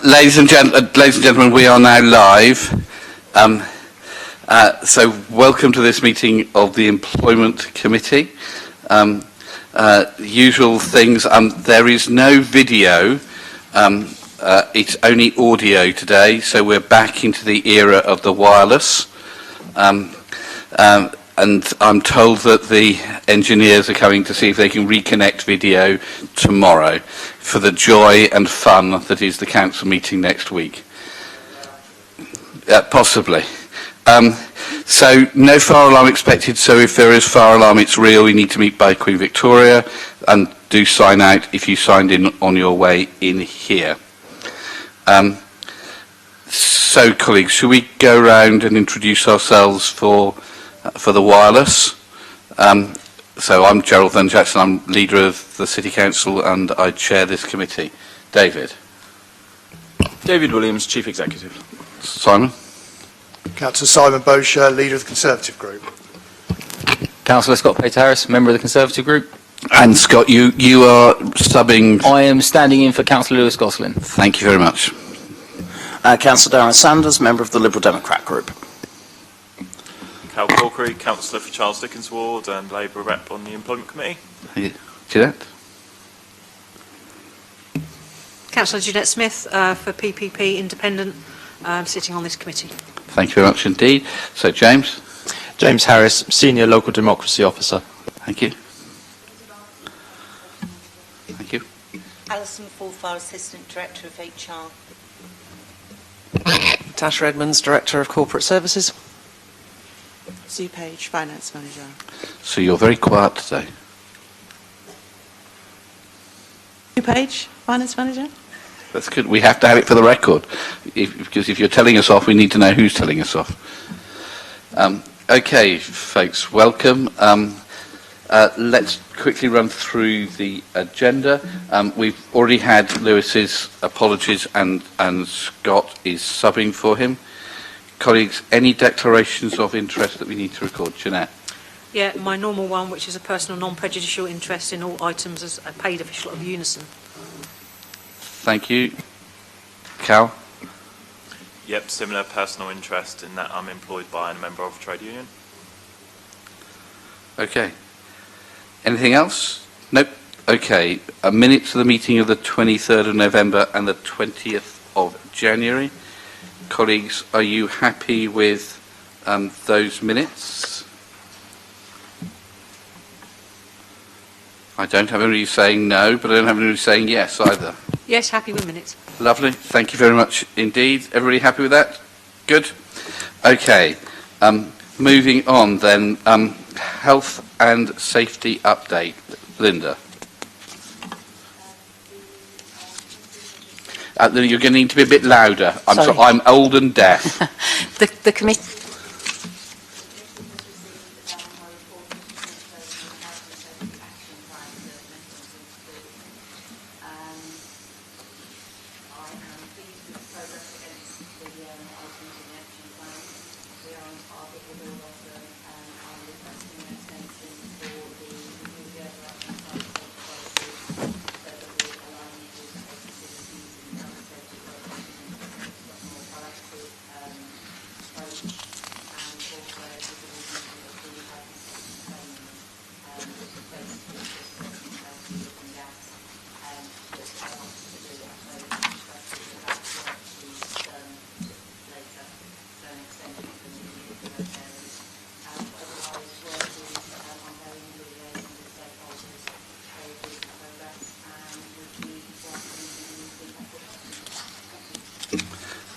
Ladies and gentlemen, we are now live. So welcome to this meeting of the Employment Committee. Usual things, there is no video, it's only audio today, so we're back into the era of the wireless. And I'm told that the engineers are coming to see if they can reconnect video tomorrow for the joy and fun that is the council meeting next week. Possibly. So no fire alarm expected, so if there is fire alarm, it's real. We need to meet by Queen Victoria, and do sign out if you signed in on your way in here. So colleagues, should we go around and introduce ourselves for the wireless? So I'm Gerald Van Jackson, I'm leader of the City Council and I chair this committee. David? David Williams, Chief Executive. Simon? Councillor Simon Bosher, leader of the Conservative Group. Councillor Scott Pate-Harris, member of the Conservative Group. And Scott, you are subbing? I am standing in for Councillor Lewis Gosling. Thank you very much. Councillor Darren Sanders, member of the Liberal Democrat Group. Cal Corkery, Councillor for Charles Dickens Ward and Labour Rep on the Employment Committee. Jeanette? Councillor Jeanette Smith for PPP Independent, sitting on this committee. Thank you very much indeed. So James? James Harris, Senior Local Democracy Officer. Thank you. Thank you. Alison Forfar, Assistant Director of HR. Tasha Edmonds, Director of Corporate Services. Sue Page, Finance Manager. So you're very quiet today. Sue Page, Finance Manager. That's good. We have to have it for the record. Because if you're telling us off, we need to know who's telling us off. Okay, folks, welcome. Let's quickly run through the agenda. We've already had Lewis's apologies and Scott is subbing for him. Colleagues, any declarations of interest that we need to record? Jeanette? Yeah, my normal one, which is a personal non-prejudicial interest in all items as a paid official of Unison. Thank you. Cal? Yep, similar personal interest in that I'm employed by and a member of a trade union. Okay. Anything else? Nope. Okay. A minute to the meeting of the 23rd of November and the 20th of January. Colleagues, are you happy with those minutes? I don't have anybody saying no, but I don't have anybody saying yes either. Yes, happy with minutes. Lovely. Thank you very much indeed. Everybody happy with that? Good. Okay. Moving on then. Health and safety update. Linda. You're going to need to be a bit louder. I'm old and deaf. The committee.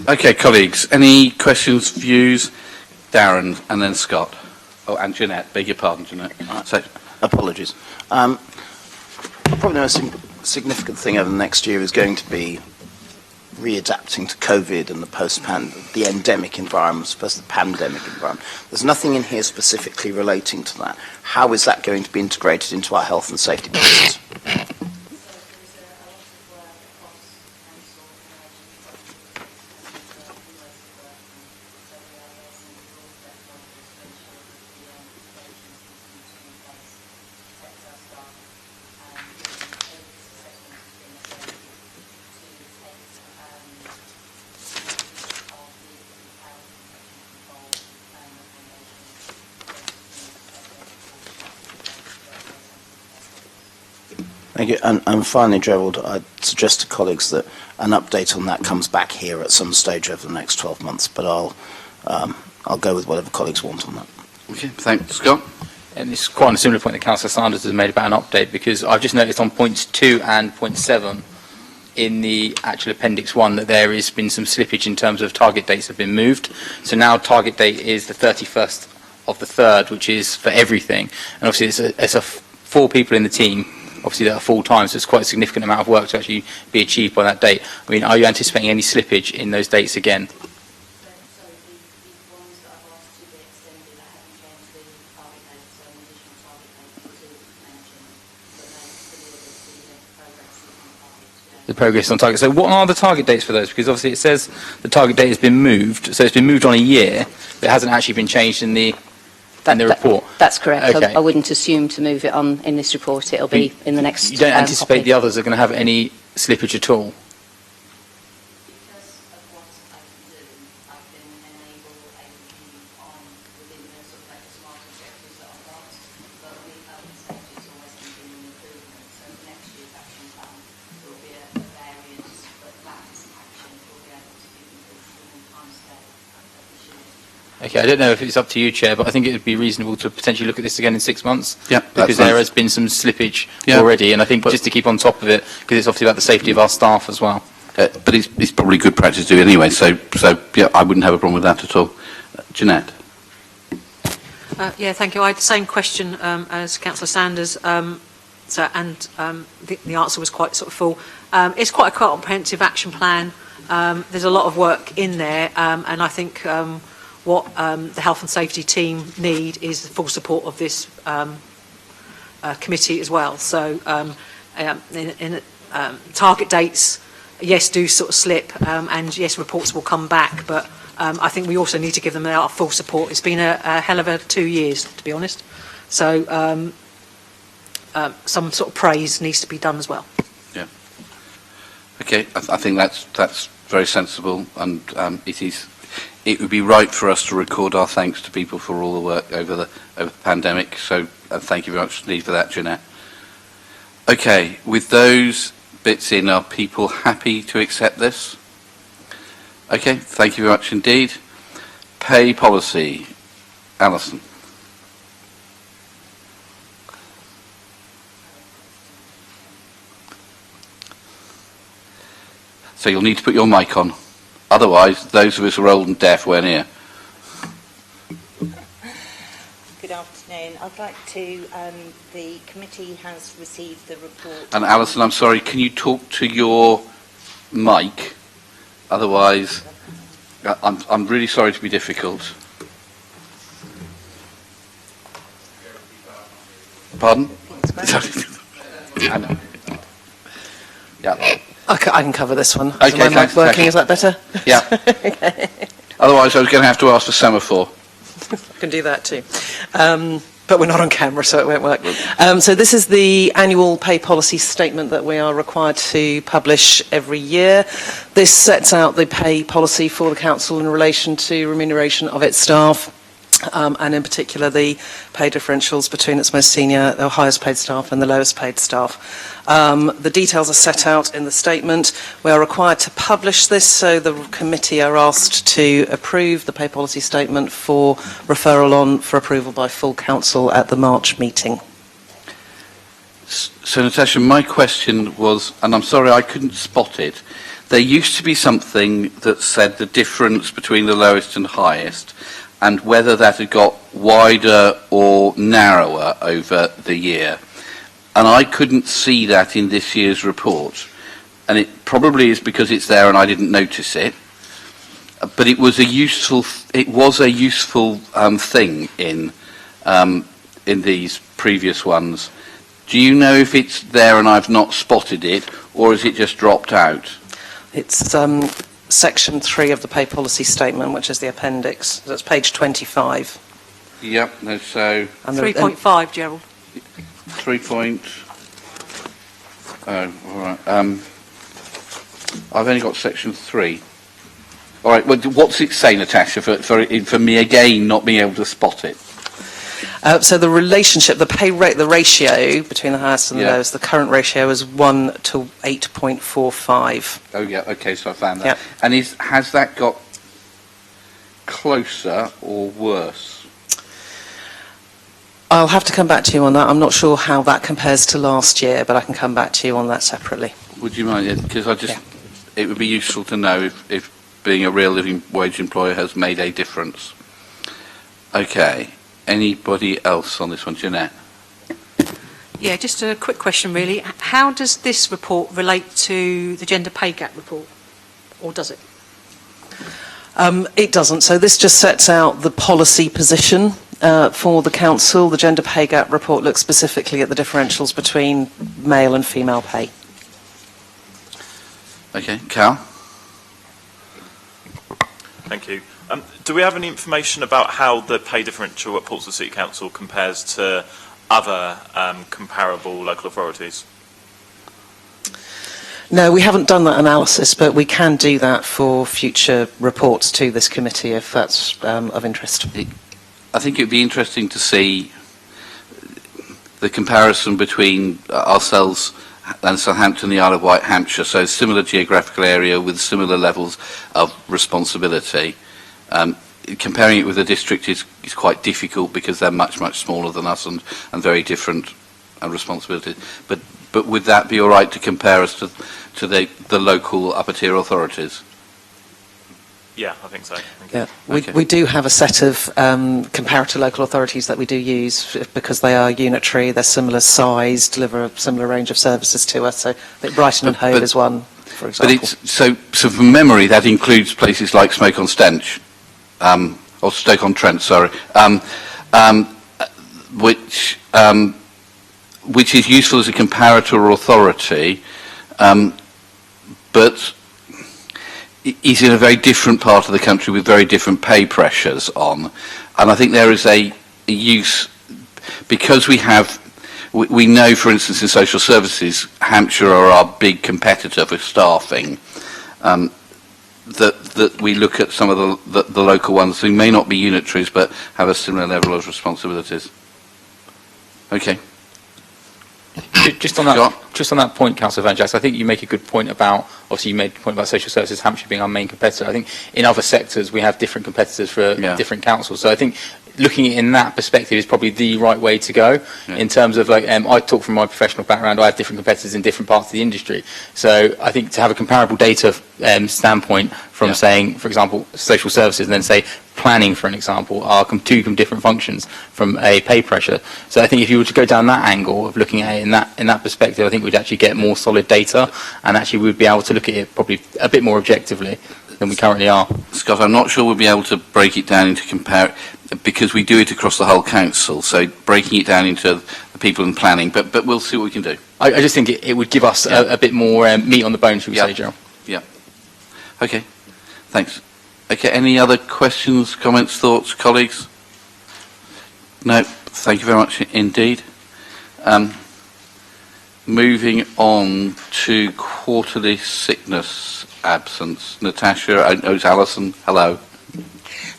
Okay, colleagues, any questions, views? Darren and then Scott. Oh, and Jeanette. Beg your pardon, Jeanette. So, Apologies. Probably the most significant thing over the next year is going to be readapting to COVID and the endemic environment, as opposed to the pandemic environment. There's nothing in here specifically relating to that. How is that going to be integrated into our health and safety policies? Thank you. And finally, Gerald, I'd suggest to colleagues that an update on that comes back here at some stage over the next 12 months, but I'll go with whatever colleagues want on that. Okay, thanks. Scott? And it's quite a similar point that Councillor Sanders has made about an update, because I've just noticed on points 2 and point 7 in the actual Appendix 1 that there has been some slippage in terms of target dates have been moved. So now target date is the 31st of the 3rd, which is for everything. And obviously it's 4 people in the team, obviously that are full-time, so it's quite a significant amount of work to actually be achieved by that date. I mean, are you anticipating any slippage in those dates again? The progress on target. So what are the target dates for those? Because obviously it says the target date has been moved, so it's been moved on a year, but it hasn't actually been changed in the report. That's correct. Okay. I wouldn't assume to move it on in this report. It'll be in the next. You don't anticipate copy. the others are going to have any slippage at all? Okay, I don't know if it's up to you, Chair, but I think it would be reasonable to potentially look at this again in 6 months. Yeah, because there has been some slippage already, and I think just to keep on top of it, because it's obviously about the safety of our staff as well. But it's probably good practice to do anyway, so yeah, I wouldn't have a problem with that at all. Jeanette? Yeah, thank you. I had the same question as Councillor Sanders, the answer was quite sort of full. It's quite a comprehensive action plan. There's a lot of work in there, and I think what the health and safety team need is the full support of this committee as well. So target dates, yes, do sort of slip, and yes, reports will come back, but I think we also need to give them our full support. It's been a hell of a 2 years, to be honest. So some sort of praise needs to be done as well. Yeah. Okay, I think that's very sensible, and it would be right for us to record our thanks to people for all the work over the pandemic. So thank you very much indeed for that, Jeanette. Okay, with those bits in, are people happy to accept this? Okay, thank you very much indeed. Pay policy, Alison. So you'll need to put your mic on. Otherwise, those of us who are old and deaf weren't here. Good afternoon. I'd like to, the committee has received the report. And Alison, I'm sorry, can you talk to your mic? Otherwise, I'm really sorry to be difficult. Pardon? I know. Yeah. I can cover this one. Okay, Is my mic thanks, working? thank you. Is that better? Yeah. Okay. Otherwise, I was going to have to ask for semaphore. I can do that too. But we're not on camera, so it won't work. So this is the annual pay policy statement that we are required to publish every year. This sets out the pay policy for the council in relation to remuneration of its staff, and in particular the pay differentials between its most senior, the highest paid staff and the lowest paid staff. The details are set out in the statement. We are required to publish this, so the committee are asked to approve the pay policy statement for referral on for approval by full council at the March meeting. So, Natasha, my question was, and I'm sorry I couldn't spot it, there used to be something that said the difference between the lowest and highest, and whether that had got wider or narrower over the year. And I couldn't see that in this year's report. And it probably is because it's there and I didn't notice it. But it was a useful thing in these previous ones. Do you know if it's there and I've not spotted it, or is it just dropped out? It's section 3 of the pay policy statement, which is the appendix. That's page 25. Yep, no, so 3.5, Gerald. 3 point. Oh, all right. I've only got section 3. All right. Well, what's it say, Natasha? For me again, not being able to spot it. So the relationship, the pay rate, the ratio between the highest and the Yeah. lowest, the current ratio is 1 to 8.45. Oh, yeah, okay, so I found that. Yeah. And has that got closer or worse? I'll have to come back to you on that. I'm not sure how that compares to last year, but I can come back to you on that separately. Would you mind? Because Yeah. it would be useful to know if being a real living wage employer has made a difference. Okay. Anybody else on this one? Jeanette? Yeah, just a quick question really. How does this report relate to the gender pay gap report? Or does it? It doesn't. So this just sets out the policy position for the council. The gender pay gap report looks specifically at the differentials between male and female pay. Okay. Cal? Thank you. Do we have any information about how the pay differential at Portsmouth City Council compares to other comparable local authorities? No, we haven't done that analysis, but we can do that for future reports to this committee if that's of interest. I think it would be interesting to see the comparison between ourselves and Southampton, the Isle of Wight, Hampshire, so similar geographical area with similar levels of responsibility. Comparing it with the district is quite difficult because they're much, much smaller than us and very different responsibilities. But would that be all right to compare us to the local upper tier authorities? Yeah, I think so. Thank you. Yeah, Okay. we do have a set of comparator local authorities that we do use because they are unitary, they're similar size, deliver a similar range of services to us. So I think Brighton and Hove But- is one, for But example. it's so from memory that includes places like Stoke-on-Stench, or Stoke-on-Trent, sorry, which is useful as a comparator authority, but is in a very different part of the country with very different pay pressures on. And I think there is a use, because we know, for instance, in social services, Hampshire are our big competitor for staffing, that we look at some of the local ones who may not be unitaries but have a similar level of responsibilities. Okay. Just on that point, Councillor Van Jacks, I think you make a good point about, obviously you made a point about social services, Hampshire being our main competitor. I think in other sectors we have different competitors for different councils. So I think looking at it in that perspective is probably the right way to go in terms of, like, I talk from my professional background, I have different competitors in different parts of the industry. So I think to have a comparable data standpoint from saying, for example, social services and then say planning, for an example, are two different functions from a pay pressure. So I think if you were to go down that angle of looking at it in that perspective, I think we'd actually get more solid data and actually we'd be able to look at it probably a bit more objectively than we currently are. Scott, I'm not sure we'll be able to break it down into because we do it across the whole council, so breaking it down into the people in planning, but we'll see what we can do. I just think it would give us a bit more meat on the bone, should we say, Gerald? Yeah. Okay. Thanks. Okay, any other questions, comments, thoughts, colleagues? No, thank you very much indeed. Moving on to quarterly sickness absence. Natasha, it's Alison, hello.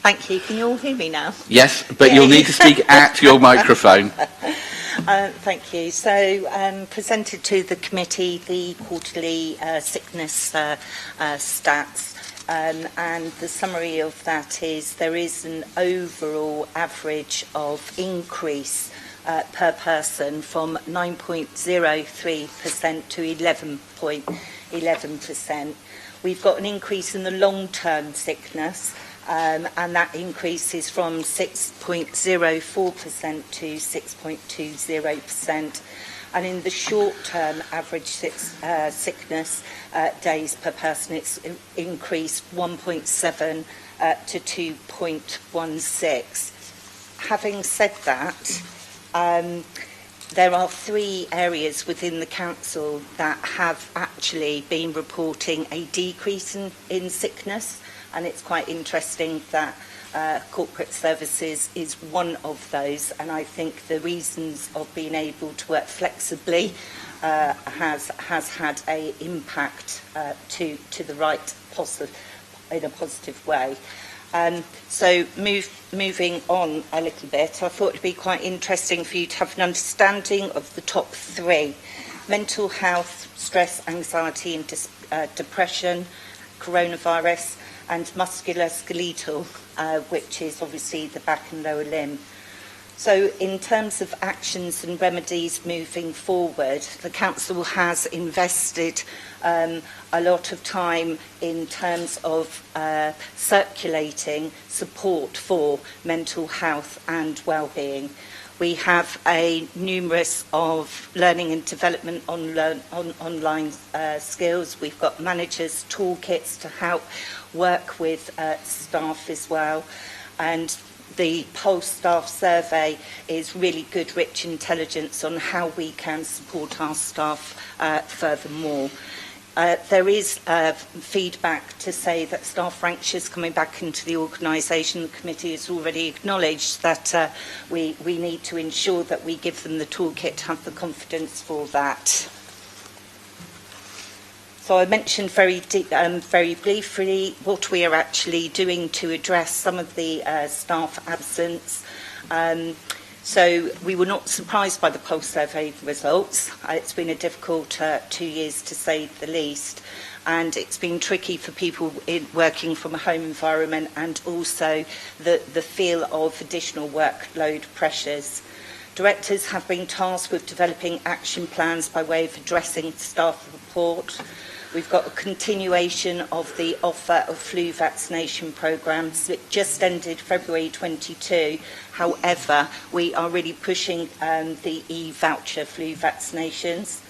Thank you. Can you all hear me now? Yes, but you'll need to speak at your microphone. Thank you. So, presented to the committee the quarterly sickness stats, and the summary of that is there is an overall average of increase per person from 9.03% to 11.11%. We've got an increase in the long-term sickness, and that increase is from 6.04% to 6.20%. And in the short-term average sickness days per person, it's increased 1.7 to 2.16. Having said that, there are 3 areas within the council that have actually been reporting a decrease in sickness, and it's quite interesting that corporate services is one of those, and I think the reasons of being able to work flexibly has had a impact to the right in a positive way. So moving on a little bit, I thought it would be quite interesting for you to have an understanding of the top three: mental health, stress, anxiety and depression, coronavirus, and musculoskeletal, which is obviously the back and lower limb. So in terms of actions and remedies moving forward, the Council has invested a lot of time in terms of circulating support for mental health and well-being. We have numerous of learning and development on online skills. We've got managers' toolkits to help work with staff as well. And the Pulse staff survey is really good, rich intelligence on how we can support our staff furthermore. There is feedback to say that staff are anxious coming back into the organisation. The committee has already acknowledged that we need to ensure that we give them the toolkit to have the confidence for that. So I mentioned very briefly what we are actually doing to address some of the staff absence. So we were not surprised by the Pulse survey results. It's been a difficult 2 years to say the least, and it's been tricky for people working from a home environment, and also the feel of additional workload pressures. Directors have been tasked with developing action plans by way of addressing staff report. We've got a continuation of the offer of flu vaccination programmes. It just ended February 22. However, we are really pushing the e-voucher flu vaccinations.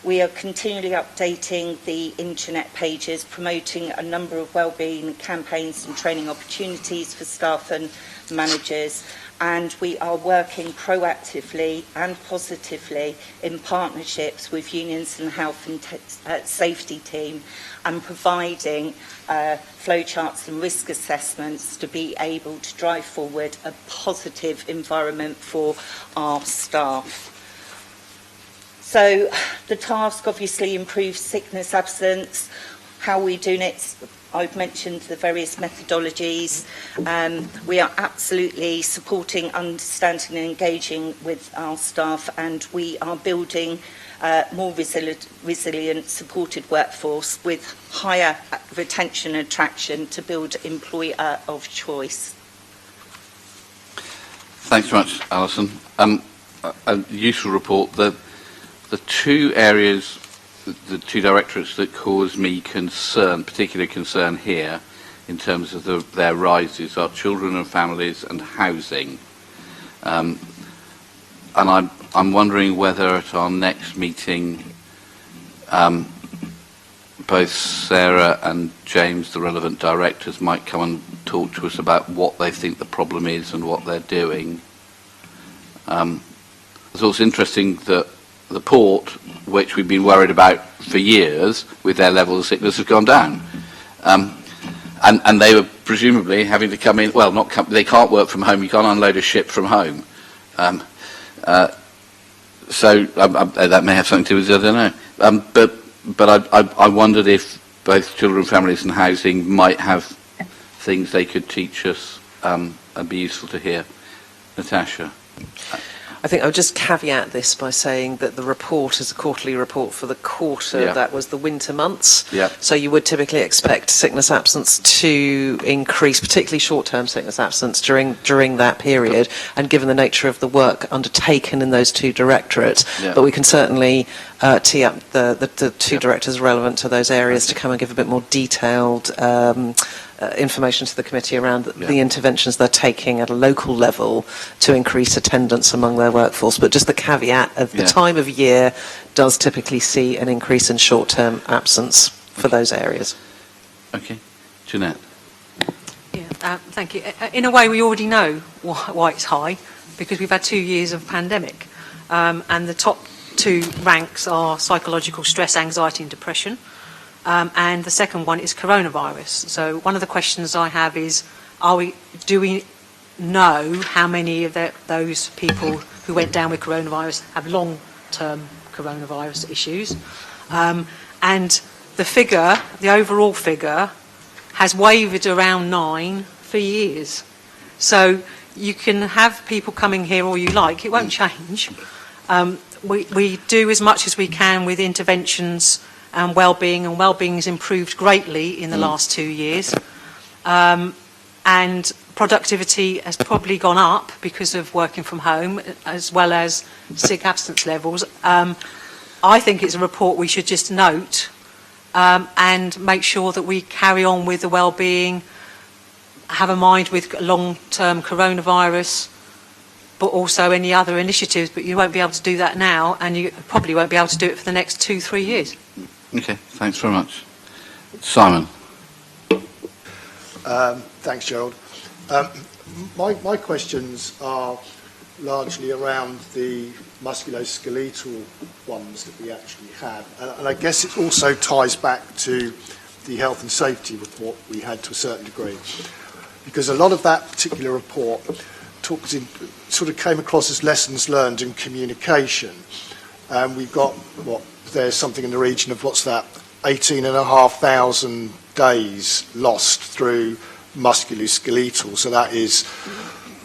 We are continually updating the internet pages, promoting a number of wellbeing campaigns and training opportunities for staff and managers. And we are working proactively and positively in partnerships with unions and health and safety team, and providing flowcharts and risk assessments to be able to drive forward a positive environment for our staff. So the task obviously improves sickness absence. How are we doing it? I've mentioned the various methodologies. We are absolutely supporting, understanding and engaging with our staff, and we are building more resilient, supported workforce with higher retention and attraction to build employer of choice. Thanks very much, Alison. A useful report. The two areas, the two directorates that cause me concern, particular concern here, in terms of their rises, are children and families and housing. And I'm wondering whether at our next meeting, both Sarah and James, the relevant directors, might come and talk to us about what they think the problem is and what they're doing. It's also interesting that the port, which we've been worried about for years, with their level of sickness, has gone down. And they were presumably having to come in, well, they can't work from home, you can't unload a ship from home. So that may have something to do with it, I don't know. But I wondered if both children, families and housing might have things they could teach us and be useful to hear. Natasha. I think I would just caveat this by saying that the report is a quarterly report for the quarter. Yeah. That was the winter months. Yeah. So you would typically expect sickness absence to increase, particularly short-term sickness absence during that period, and given the nature of the work undertaken in those two directorates. Yeah. But we can certainly tee up the two directors relevant to those areas to come and give a bit more detailed information to the committee around the interventions they're taking at a local level to increase attendance among their workforce. But just the caveat of the time of year does typically see an increase in short-term absence for those areas. Okay. Jeanette. Yeah, thank you. In a way, we already know why it's high, because we've had 2 years of pandemic. And the top two ranks are psychological stress, anxiety and depression. And the second one is coronavirus. So one of the questions I have is, do we know how many of those people who went down with coronavirus have long-term coronavirus issues? And the overall figure, has wavered around 9 for years. So you can have people coming here all you like, it won't change. We do as much as we can with interventions and well-being has improved greatly in the last 2 years. And productivity has probably gone up because of working from home, as well as sick absence levels. I think it's a report we should just note and make sure that we carry on with the well-being, have a mind with long-term coronavirus, but also any other initiatives. But you won't be able to do that now, and you probably won't be able to do it for the next 2-3 years. Okay, thanks very much. Simon. Thanks, Gerald. My questions are largely around the musculoskeletal ones that we actually have. And I guess it also ties back to the health and safety report we had to a certain degree. Because a lot of that particular report sort of came across as lessons learned in communication. And we've got, there's something in the region of, 18,500 days lost through musculoskeletal. So that is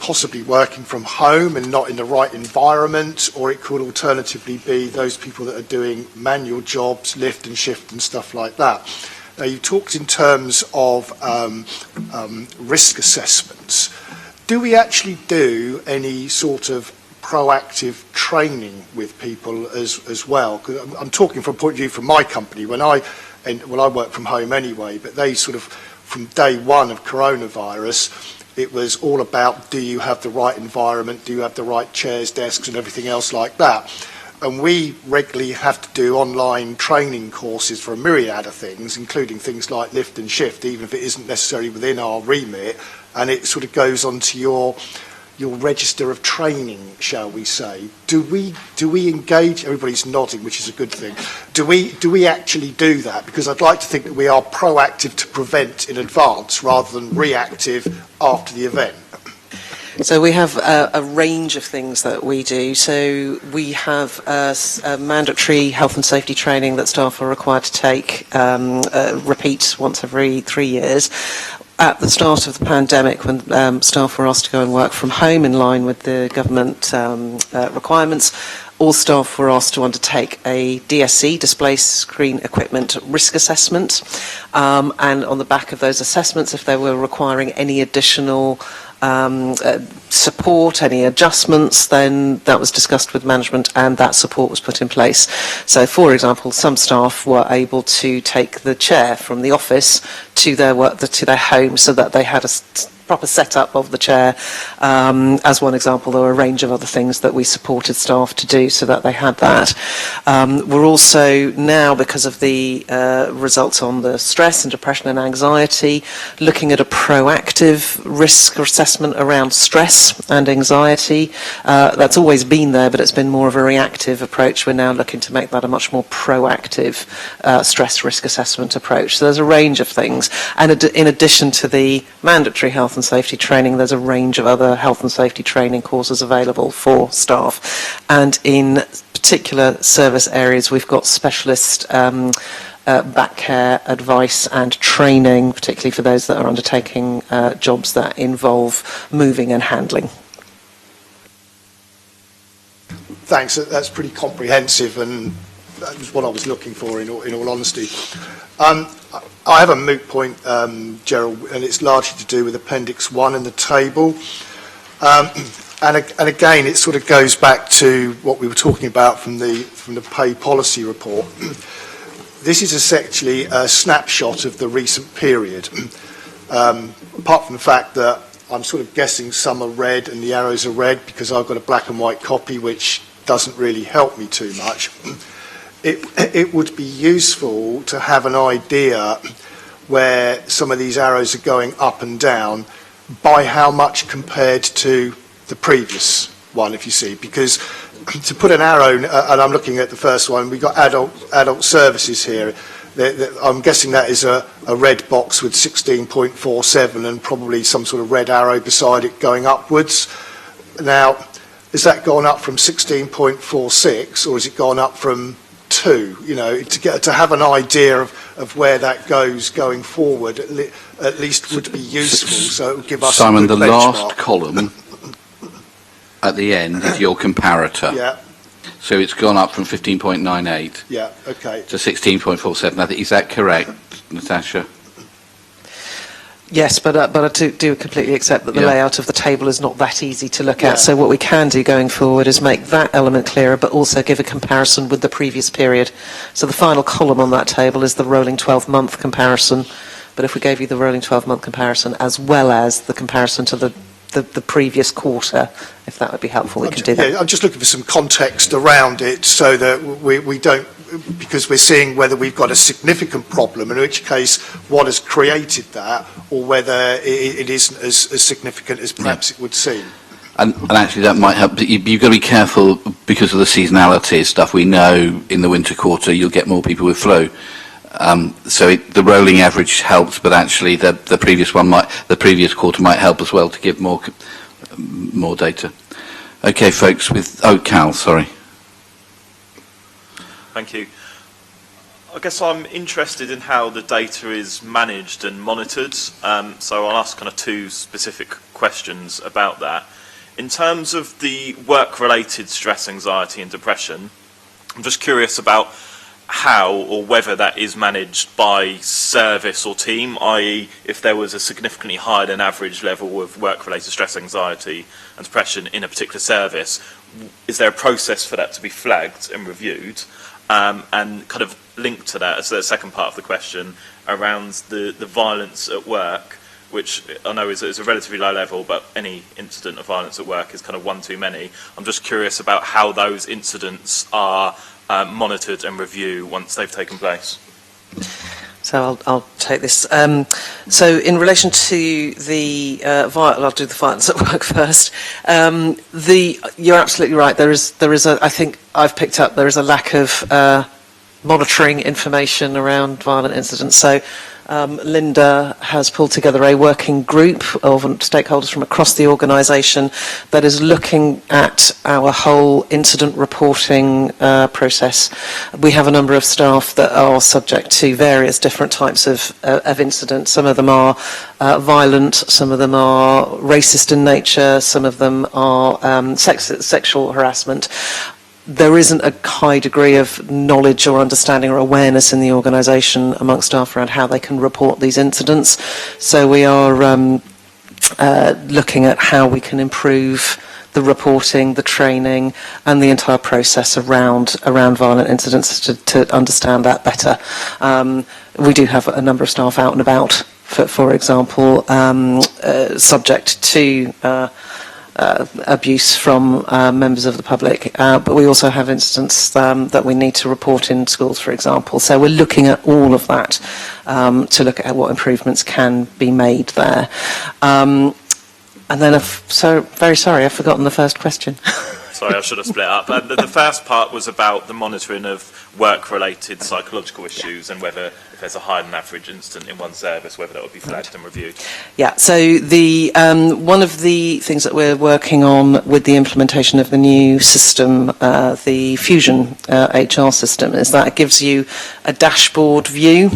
possibly working from home and not in the right environment, or it could alternatively be those people that are doing manual jobs, lift and shift and stuff like that. Now, you talked in terms of risk assessments. Do we actually do any sort of proactive training with people as well? 'Cause I'm talking from a point of view from my company, when I work from home anyway, but they sort of, from day one of coronavirus, it was all about, do you have the right environment, do you have the right chairs, desks and everything else like that. And we regularly have to do online training courses for a myriad of things, including things like lift and shift, even if it isn't necessarily within our remit, and it sort of goes onto your register of training, shall we say. Do we engage? Everybody's nodding, which is a good thing. Do we actually do that? Because I'd like to think that we are proactive to prevent in advance rather than reactive after the event. So we have a range of things that we do. So we have a mandatory health and safety training that staff are required to take, repeat once every 3 years. At the start of the pandemic, when staff were asked to go and work from home in line with the government requirements, all staff were asked to undertake a DSE, display screen equipment risk assessment. And on the back of those assessments, if they were requiring any additional support, any adjustments, then that was discussed with management and that support was put in place. So, for example, some staff were able to take the chair from the office to their home, so that they had a proper setup of the chair. As one example, there were a range of other things that we supported staff to do so that they had that. We're also now, because of the results on the stress and depression and anxiety, looking at a proactive risk assessment around stress and anxiety. That's always been there, but it's been more of a reactive approach. We're now looking to make that a much more proactive stress risk assessment approach. So there's a range of things. And in addition to the mandatory health and safety training, there's a range of other health and safety training courses available for staff. And in particular service areas, we've got specialist back care advice and training, particularly for those that are undertaking jobs that involve moving and handling. Thanks, that's pretty comprehensive, and that was what I was looking for in all honesty. I have a moot point, Gerald, and it's largely to do with Appendix 1 in the table. And again, it sort of goes back to what we were talking about from the pay policy report. This is essentially a snapshot of the recent period. Apart from the fact that I'm sort of guessing some are red and the arrows are red because I've got a black and white copy, which doesn't really help me too much. It would be useful to have an idea where some of these arrows are going up and down by how much compared to the previous one, if you see, because to put an arrow, and I'm looking at the first one, we've got adult services here. I'm guessing that is a red box with 16.47 and probably some sort of red arrow beside it going upwards. Now, has that gone up from 16.46 or has it gone up from 2, you know, to have an idea of where that goes going forward, at least would be useful, so it would give us Simon, a good the benchmark. last column at the end is your comparator. Yeah, So it's gone up from 15.98 yeah, okay. to 16.47. I think, is that correct, Natasha? Yes, but I do completely accept that the Yeah. layout of the table is not that easy to look Yeah. at. So what we can do going forward is make that element clearer, but also give a comparison with the previous period. So the final column on that table is the rolling 12-month comparison. But if we gave you the rolling 12-month comparison as well as the comparison to the previous quarter, if that would be helpful, we could do that. Yeah, I'm just looking for some context around it so that we don't, because we're seeing whether we've got a significant problem, in which case what has created that, or whether it isn't as significant as perhaps it would seem. And actually that might help. You've got to be careful because of the seasonality stuff. We know in the winter quarter you'll get more people with flu. So the rolling average helps, but actually the previous quarter might help as well to give more data. Okay, folks. Cal, sorry. Thank you. I guess I'm interested in how the data is managed and monitored, so I'll ask kind of two specific questions about that. In terms of the work-related stress, anxiety and depression, I'm just curious about how or whether that is managed by service or team, i.e. if there was a significantly higher than average level of work-related stress, anxiety and depression in a particular service, is there a process for that to be flagged and reviewed? And kind of linked to that, as the second part of the question, around the violence at work, which I know is a relatively low level, but any incident of violence at work is kind of one too many. I'm just curious about how those incidents are monitored and reviewed once they've taken place. So I'll take this. So in relation to the I'll do the violence at work first. You're absolutely right. There is I think I've picked up there is a lack of monitoring information around violent incidents. So Linda has pulled together a working group of stakeholders from across the organisation that is looking at our whole incident reporting process. We have a number of staff that are subject to various different types of incidents. Some of them are violent, some of them are racist in nature, some of them are sexual harassment. There isn't a high degree of knowledge or understanding or awareness in the organisation amongst staff around how they can report these incidents. So we are looking at how we can improve the reporting, the training, and the entire process around violent incidents to understand that better. We do have a number of staff out and about, for example, subject to abuse from members of the public, but we also have incidents that we need to report in schools, for example. So we're looking at all of that to look at what improvements can be made there. And then, very sorry, I've forgotten the first question. Sorry, I should have split up. The first part was about the monitoring of work-related psychological issues and whether, if there's a higher than average incident in one service, whether that would be flagged and reviewed. Yeah, so the one of the things that we're working on with the implementation of the new system, the Fusion HR system, is that it gives you a dashboard view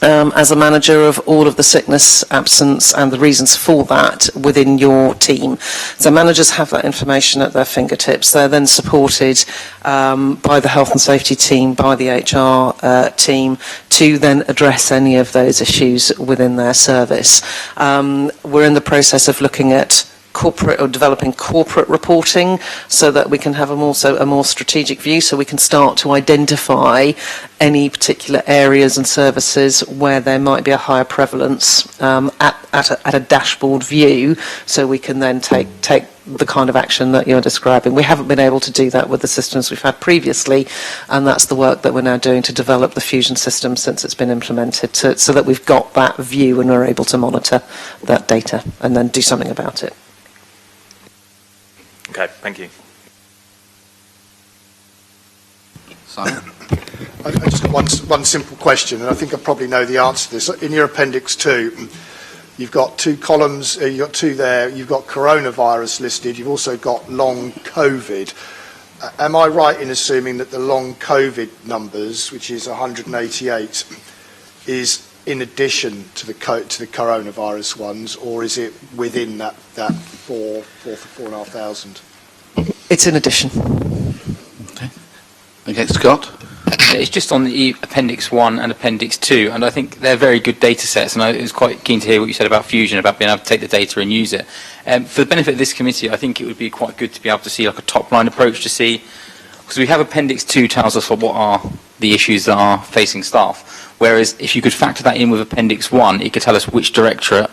as a manager of all of the sickness, absence and the reasons for that within your team. So managers have that information at their fingertips. They're then supported by the health and safety team, by the HR team, to then address any of those issues within their service. We're in the process of looking at developing corporate reporting so that we can have a more strategic view, so we can start to identify any particular areas and services where there might be a higher prevalence at a dashboard view, so we can then take the kind of action that you're describing. We haven't been able to do that with the systems we've had previously, and that's the work that we're now doing to develop the Fusion system since it's been implemented, so that we've got that view and we're able to monitor that data and then do something about it. Okay, thank you. Simon? I just got one simple question, and I think I probably know the answer to this. In your Appendix 2, you've got two columns, you've got two there, you've got coronavirus listed, you've also got long COVID. Am I right in assuming that the long COVID numbers, which is 188, is in addition to the coronavirus ones, or is it within that 4,500? It's in addition. Okay, Scott? It's just on the Appendix 1 and Appendix 2, and I think they're very good data sets, and I was quite keen to hear what you said about Fusion, about being able to take the data and use it. For the benefit of this committee, I think it would be quite good to be able to see like a top-line approach to see, because we have Appendix 2 tells us what are the issues that are facing staff, whereas if you could factor that in with Appendix 1, it could tell us which directorate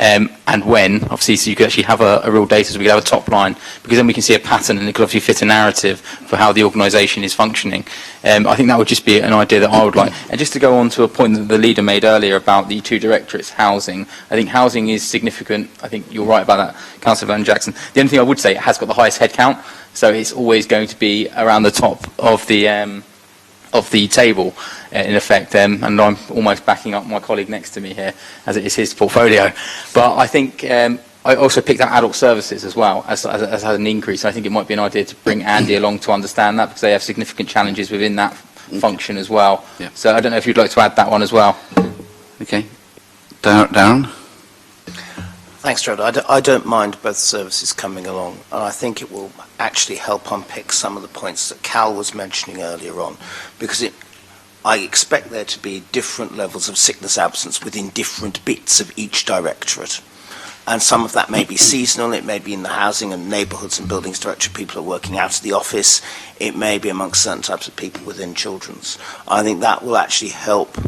and when, obviously, so you could actually have a real data, so we could have a top line, because then we can see a pattern and it could obviously fit a narrative for how the organisation is functioning. I think that would just be an idea that I would like. And just to go on to a point that the leader made earlier about the two directorates, housing, I think housing is significant. I think you're right about that, Councillor Van Jackson. The only thing I would say, it has got the highest headcount, so it's always going to be around the top of the table, in effect, and I'm almost backing up my colleague next to me here, as it is his portfolio. But I think I also picked out adult services as well, as an increase. I think it might be an idea to bring Andy along to understand that, because they have significant challenges within that function as well. Yeah. So I don't know if you'd like to add that one as well. Okay. Darren? Thanks, Gerald. I don't mind both services coming along, and I think it will actually help unpick some of the points that Cal was mentioning earlier on, because I expect there to be different levels of sickness absence within different bits of each directorate. And some of that may be seasonal, it may be in the housing and neighbourhoods and buildings directorate, people are working out of the office, it may be amongst certain types of people within children's. I think that will actually help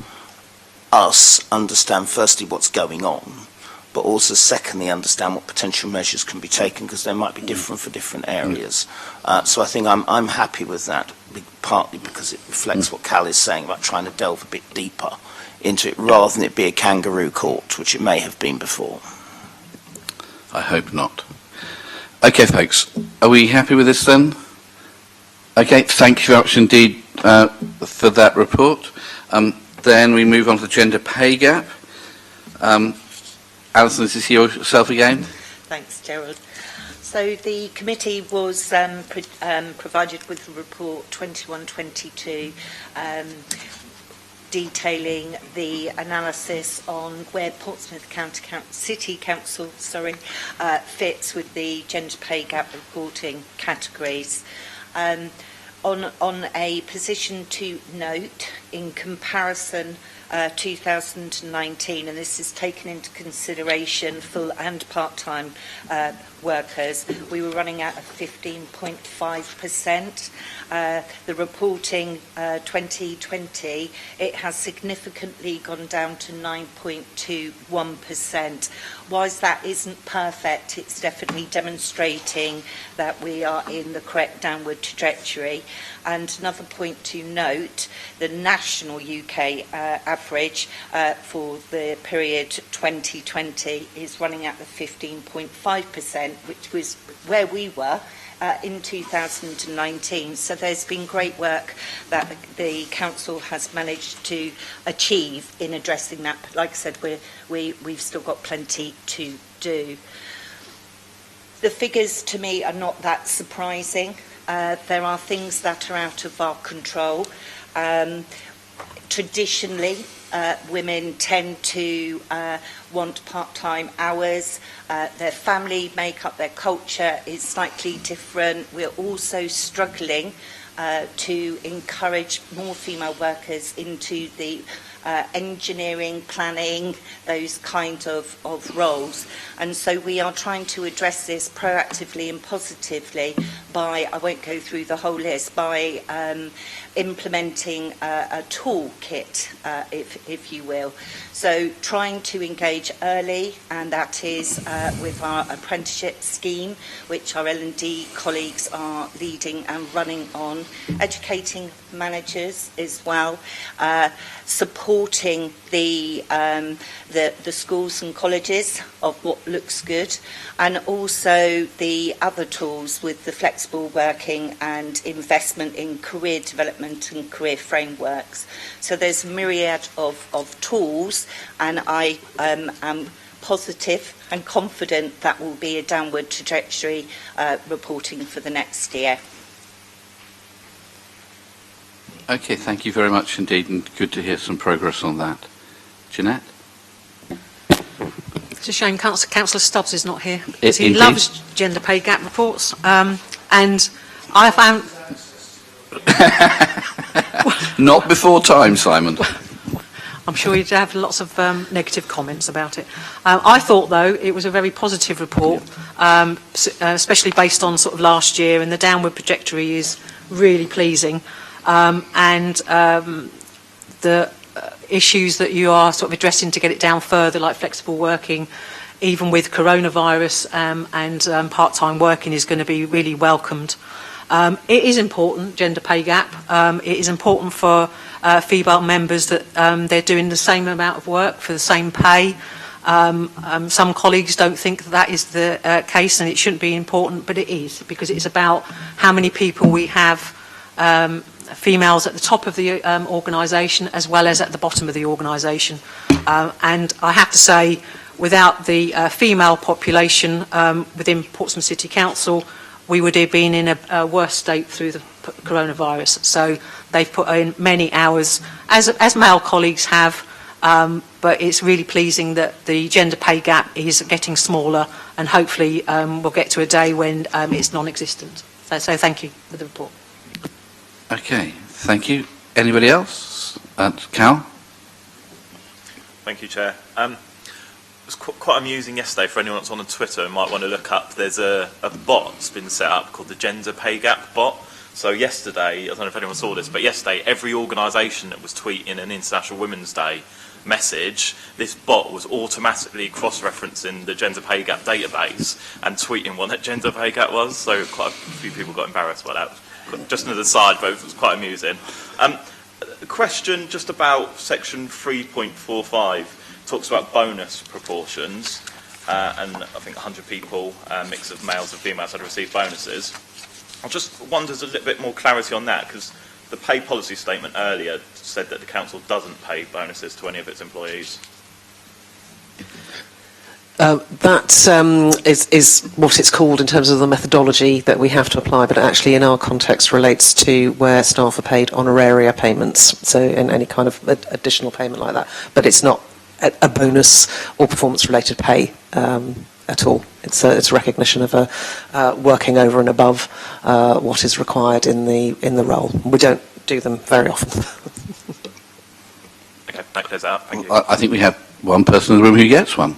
us understand firstly what's going on, but also secondly understand what potential measures can be taken, because they might be different for different areas. So I think I'm happy with that, partly because it reflects what Cal is saying about trying to delve a bit deeper into it, rather than it be a kangaroo court, which it may have been before. I hope not. Okay, folks, are we happy with this then? Okay, thank you very much indeed for that report. Then we move on to the gender pay gap. Alison, this is yourself again. Thanks, Gerald. So the committee was provided with a report 21-22 detailing the analysis on where Portsmouth City Council fits with the gender pay gap reporting categories. On a position to note, in comparison 2019, and this is taken into consideration full and part-time workers, we were running at a 15.5%. The reporting 2020, it has significantly gone down to 9.21%. Whilst that isn't perfect, it's definitely demonstrating that we are in the correct downward trajectory. And another point to note, the national UK average for the period 2020 is running at the 15.5%, which was where we were in 2019. So there's been great work that the council has managed to achieve in addressing that. But like I said, we've still got plenty to do. The figures to me are not that surprising. There are things that are out of our control. Traditionally, women tend to want part-time hours. Their family makeup, their culture is slightly different. We're also struggling to encourage more female workers into the engineering, planning, those kinds of roles. And so we are trying to address this proactively and positively by, I won't go through the whole list, by implementing a toolkit, if you will. So trying to engage early, and that is with our apprenticeship scheme, which our L&D colleagues are leading and running on, educating managers as well, supporting the schools and colleges of what looks good, and also the other tools with the flexible working and investment in career development and career frameworks. So there's a myriad of tools, and I am positive and confident that will be a downward trajectory reporting for the next year. Okay, thank you very much indeed, and good to hear some progress on that. Jeanette? It's a shame Councillor Stubbs is not here, because he Indeed. loves gender pay gap reports. And I found... Not before time, Simon. I'm sure you'd have lots of negative comments about it. I thought, though, it was a very positive report, especially based on sort of last year, and the downward trajectory is really pleasing. The issues that you are sort of addressing to get it down further, like flexible working, even with coronavirus and part-time working, is going to be really welcomed. It is important, gender pay gap. It is important for female members that they're doing the same amount of work for the same pay. Some colleagues don't think that is the case, and it shouldn't be important, but it is, because it's about how many people we have, females at the top of the organisation as well as at the bottom of the organisation. And I have to say, without the female population within Portsmouth City Council, we would have been in a worse state through the coronavirus. So they've put in many hours, as male colleagues have, but it's really pleasing that the gender pay gap is getting smaller, and hopefully we'll get to a day when it's non-existent. So thank you for the report. Okay, thank you. Anybody else? Cal? Thank you, Chair. It was quite amusing yesterday for anyone that's on Twitter and might want to look up. There's a bot that's been set up called the Gender Pay Gap bot. So yesterday, I don't know if anyone saw this, but yesterday every organisation that was tweeting an International Women's Day message, this bot was automatically cross-referencing the gender pay gap database and tweeting what that gender pay gap was. So quite a few people got embarrassed by that. Just an aside, but it was quite amusing. A question just about section 3.45 talks about bonus proportions, and I think 100 people, mix of males and females, had received bonuses. I just wondered a little bit more clarity on that, because the pay policy statement earlier said that the council doesn't pay bonuses to any of its employees. That is what it's called in terms of the methodology that we have to apply, but actually in our context relates to where staff are paid honoraria payments, so in any kind of additional payment like that. But it's not a bonus or performance-related pay at all. It's a recognition of working over and above what is required in the role. We don't do them very often. Okay, that clears out. Thank you. I think we have one person in the room who gets one.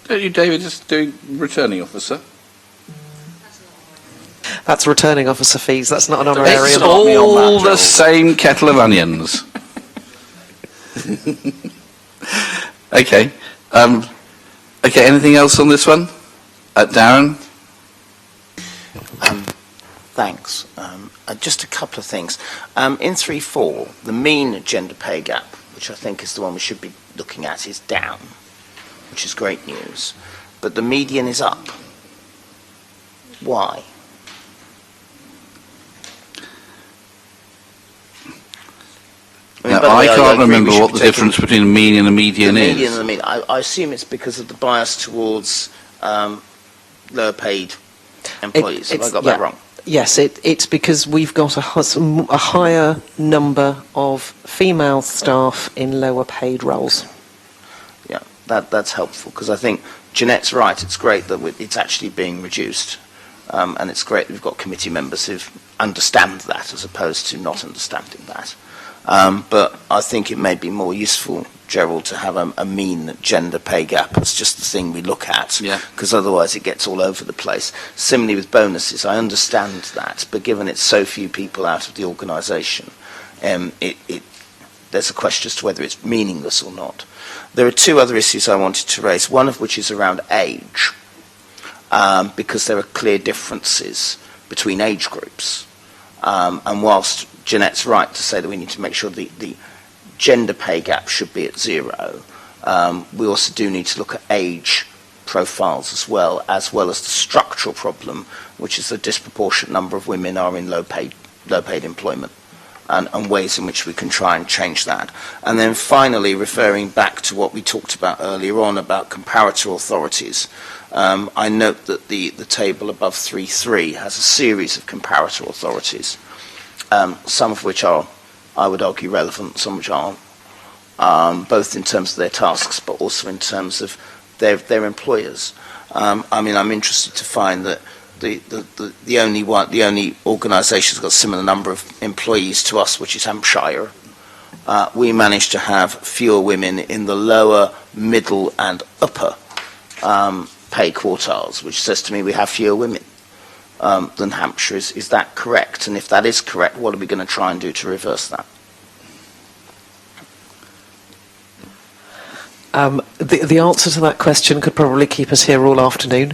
Don't you, David, just doing returning officer? That's returning officer fees. That's not an honorarium. It's all the same kettle of onions. Okay. Okay, anything else on this one? Darren? Thanks. Just a couple of things. In 3.4, the mean gender pay gap, which I think is the one we should be looking at, is down, which is great news. But the median is up. Why? Now, I can't remember what the difference between a mean and a median is. Median and the mean. I assume it's because of the bias towards lower paid employees. Have I got that wrong? Yes, it's because we've got a higher number of female staff in lower paid roles. Yeah, that's helpful, because I think Jeanette's right. It's great that it's actually being reduced, and it's great that we've got committee members who understand that as opposed to not understanding that. But I think it may be more useful, Gerald, to have a mean gender pay gap as just the thing we look at, because otherwise it gets all over the place. Similarly with bonuses, I understand that, but given it's so few people out of the organisation, there's a question as to whether it's meaningless or not. There are two other issues I wanted to raise, one of which is around age, because there are clear differences between age groups. And whilst Jeanette's right to say that we need to make sure the gender pay gap should be at 0, we also do need to look at age profiles as well as the structural problem, which is the disproportionate number of women are in low paid employment. and ways in which we can try and change that. And then finally, referring back to what we talked about earlier on about comparator authorities, I note that the table above 3.3 has a series of comparator authorities, some of which are, I would argue, relevant, some which aren't, both in terms of their tasks but also in terms of their employers. I mean, I'm interested to find that the only organisation that's got a similar number of employees to us, which is Hampshire, we managed to have fewer women in the lower, middle and upper pay quartiles, which says to me we have fewer women than Hampshire. Is that correct? And if that is correct, what are we going to try and do to reverse that? The answer to that question could probably keep us here all afternoon.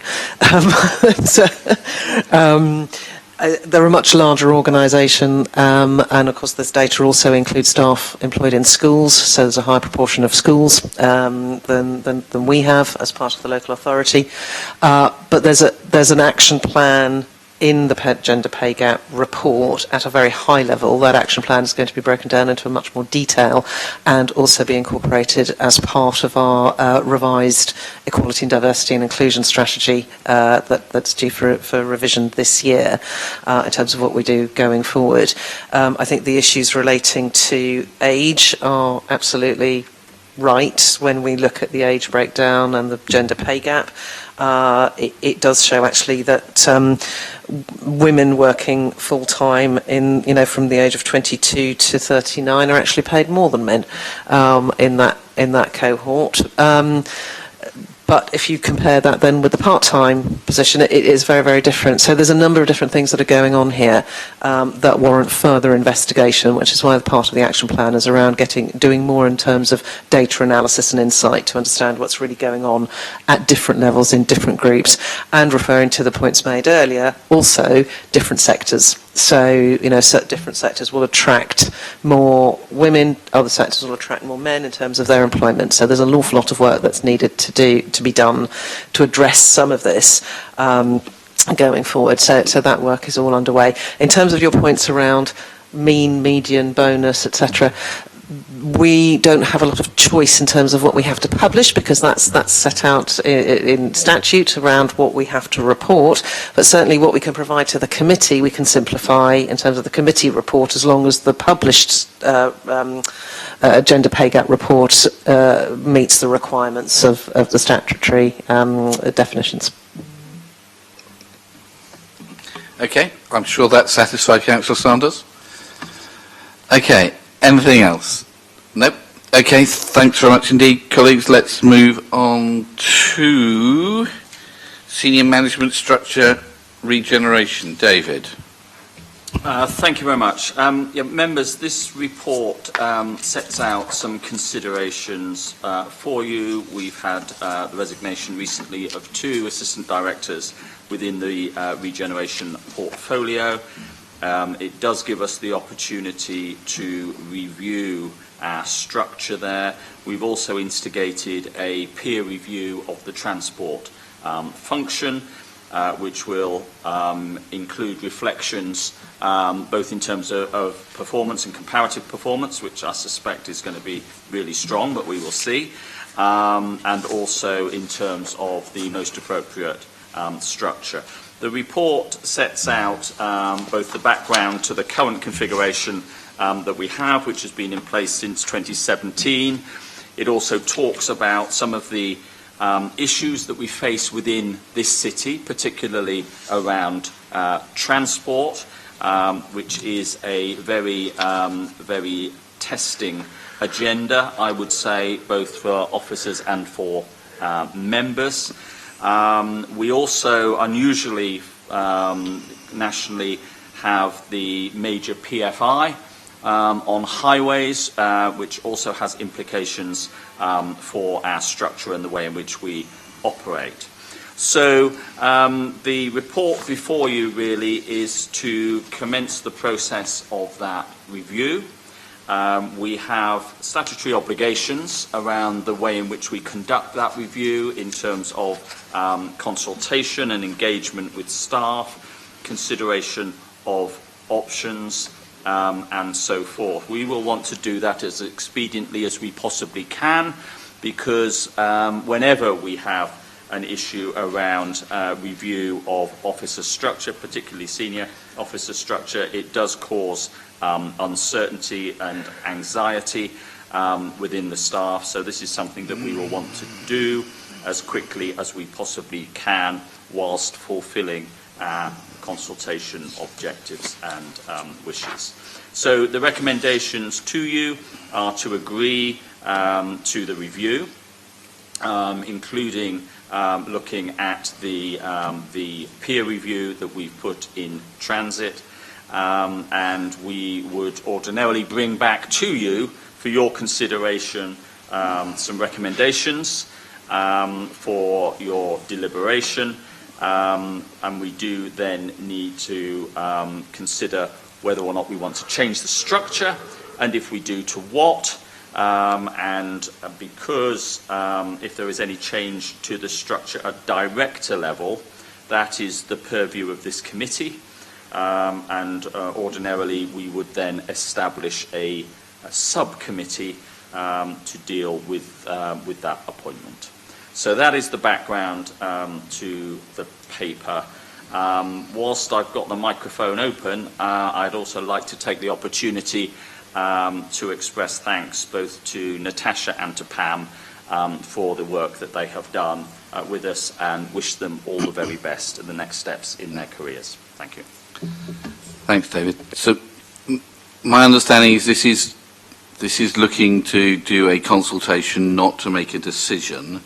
They're a much larger organisation, and of course this data also includes staff employed in schools, so there's a higher proportion of schools than we have as part of the local authority. But there's an action plan in the gender pay gap report at a very high level. That action plan is going to be broken down into much more detail and also be incorporated as part of our revised equality and diversity and inclusion strategy that's due for revision this year in terms of what we do going forward. I think the issues relating to age are absolutely right when we look at the age breakdown and the gender pay gap. It does show actually that women working full-time from the age of 22 to 39 are actually paid more than men in that cohort. But if you compare that then with the part-time position, it is very, very different. So there's a number of different things that are going on here that warrant further investigation, which is why part of the action plan is around doing more in terms of data analysis and insight to understand what's really going on at different levels in different groups, and referring to the points made earlier, also different sectors. So, different sectors will attract more women, other sectors will attract more men in terms of their employment. So there's an awful lot of work that's needed to be done to address some of this going forward. So that work is all underway. In terms of your points around mean, median, bonus, etc., we don't have a lot of choice in terms of what we have to publish, because that's set out in statute around what we have to report. But certainly what we can provide to the committee, we can simplify in terms of the committee report, as long as the published gender pay gap report meets the requirements of the statutory definitions. Okay, I'm sure that satisfied Councillor Sanders. Okay, anything else? Nope. Okay, thanks very much indeed, colleagues. Let's move on to senior management structure regeneration. David. Thank you very much. Members, this report sets out some considerations for you. We've had the resignation recently of 2 assistant directors within the regeneration portfolio. It does give us the opportunity to review our structure there. We've also instigated a peer review of the transport function, which will include reflections both in terms of performance and comparative performance, which I suspect is going to be really strong, but we will see, and also in terms of the most appropriate structure. The report sets out both the background to the current configuration that we have, which has been in place since 2017. It also talks about some of the issues that we face within this city, particularly around transport, which is a very, very testing agenda, I would say, both for officers and for members. We also unusually nationally have the major PFI on highways, which also has implications for our structure and the way in which we operate. So the report before you really is to commence the process of that review. We have statutory obligations around the way in which we conduct that review in terms of consultation and engagement with staff, consideration of options, and so forth. We will want to do that as expediently as we possibly can, because whenever we have an issue around review of officer structure, particularly senior officer structure, it does cause uncertainty and anxiety within the staff. So this is something that we will want to do as quickly as we possibly can, whilst fulfilling consultation objectives and wishes. So the recommendations to you are to agree to the review, including looking at the peer review that we've put in transit, and we would ordinarily bring back to you for your consideration some recommendations for your deliberation, and we do then need to consider whether or not we want to change the structure, and if we do, to what. And because if there is any change to the structure at director level, that is the purview of this committee, and ordinarily we would then establish a subcommittee to deal with that appointment. So that is the background to the paper. Whilst I've got the microphone open, I'd also like to take the opportunity to express thanks both to Natasha and to Pam for the work that they have done with us, and wish them all the very best in the next steps in their careers. Thank you. Thanks, David. So my understanding is this is looking to do a consultation, not to make a decision.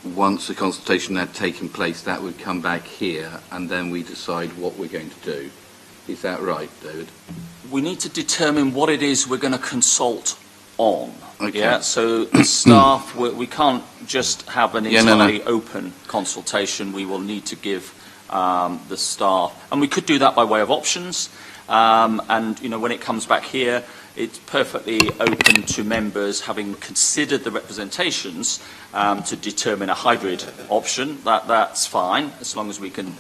Once the consultation had taken place, that would come back here, and then we decide what we're going to do. Is that right, David? We need to determine what it is we're going to consult on. Okay. Yeah, so the staff, we can't just have an entirely open consultation. We will need to give the staff, and we could do that by way of options. And you know, when it comes back here, it's perfectly open to members, having considered the representations, to determine a hybrid option. That's fine, as long as we can,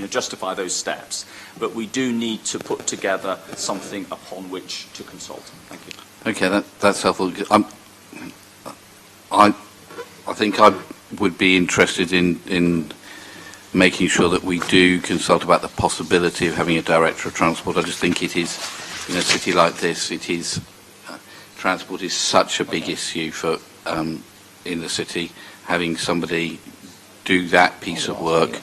justify those steps. But we do need to put together something upon which to consult. Thank you. Okay, that's helpful. I think I would be interested in making sure that we do consult about the possibility of having a director of transport. I just think it is, in a city like this, it is transport is such a big issue for in the city. Having somebody do that piece of work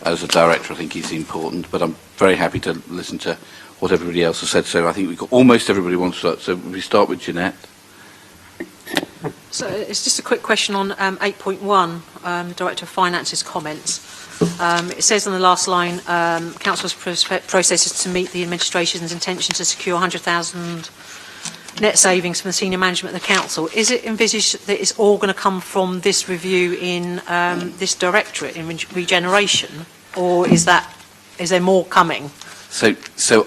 as a director, I think, is important. But I'm very happy to listen to what everybody else has said. So I think we've got almost everybody wants to start. So we start with Jeanette. So it's just a quick question on 8.1, Director of Finance's comments. It says on the last line, Council's processes to meet the administration's intention to secure 100,000 net savings from the senior management of the council. Is it envisaged that it's all going to come from this review in this directorate in regeneration, or is there more coming? So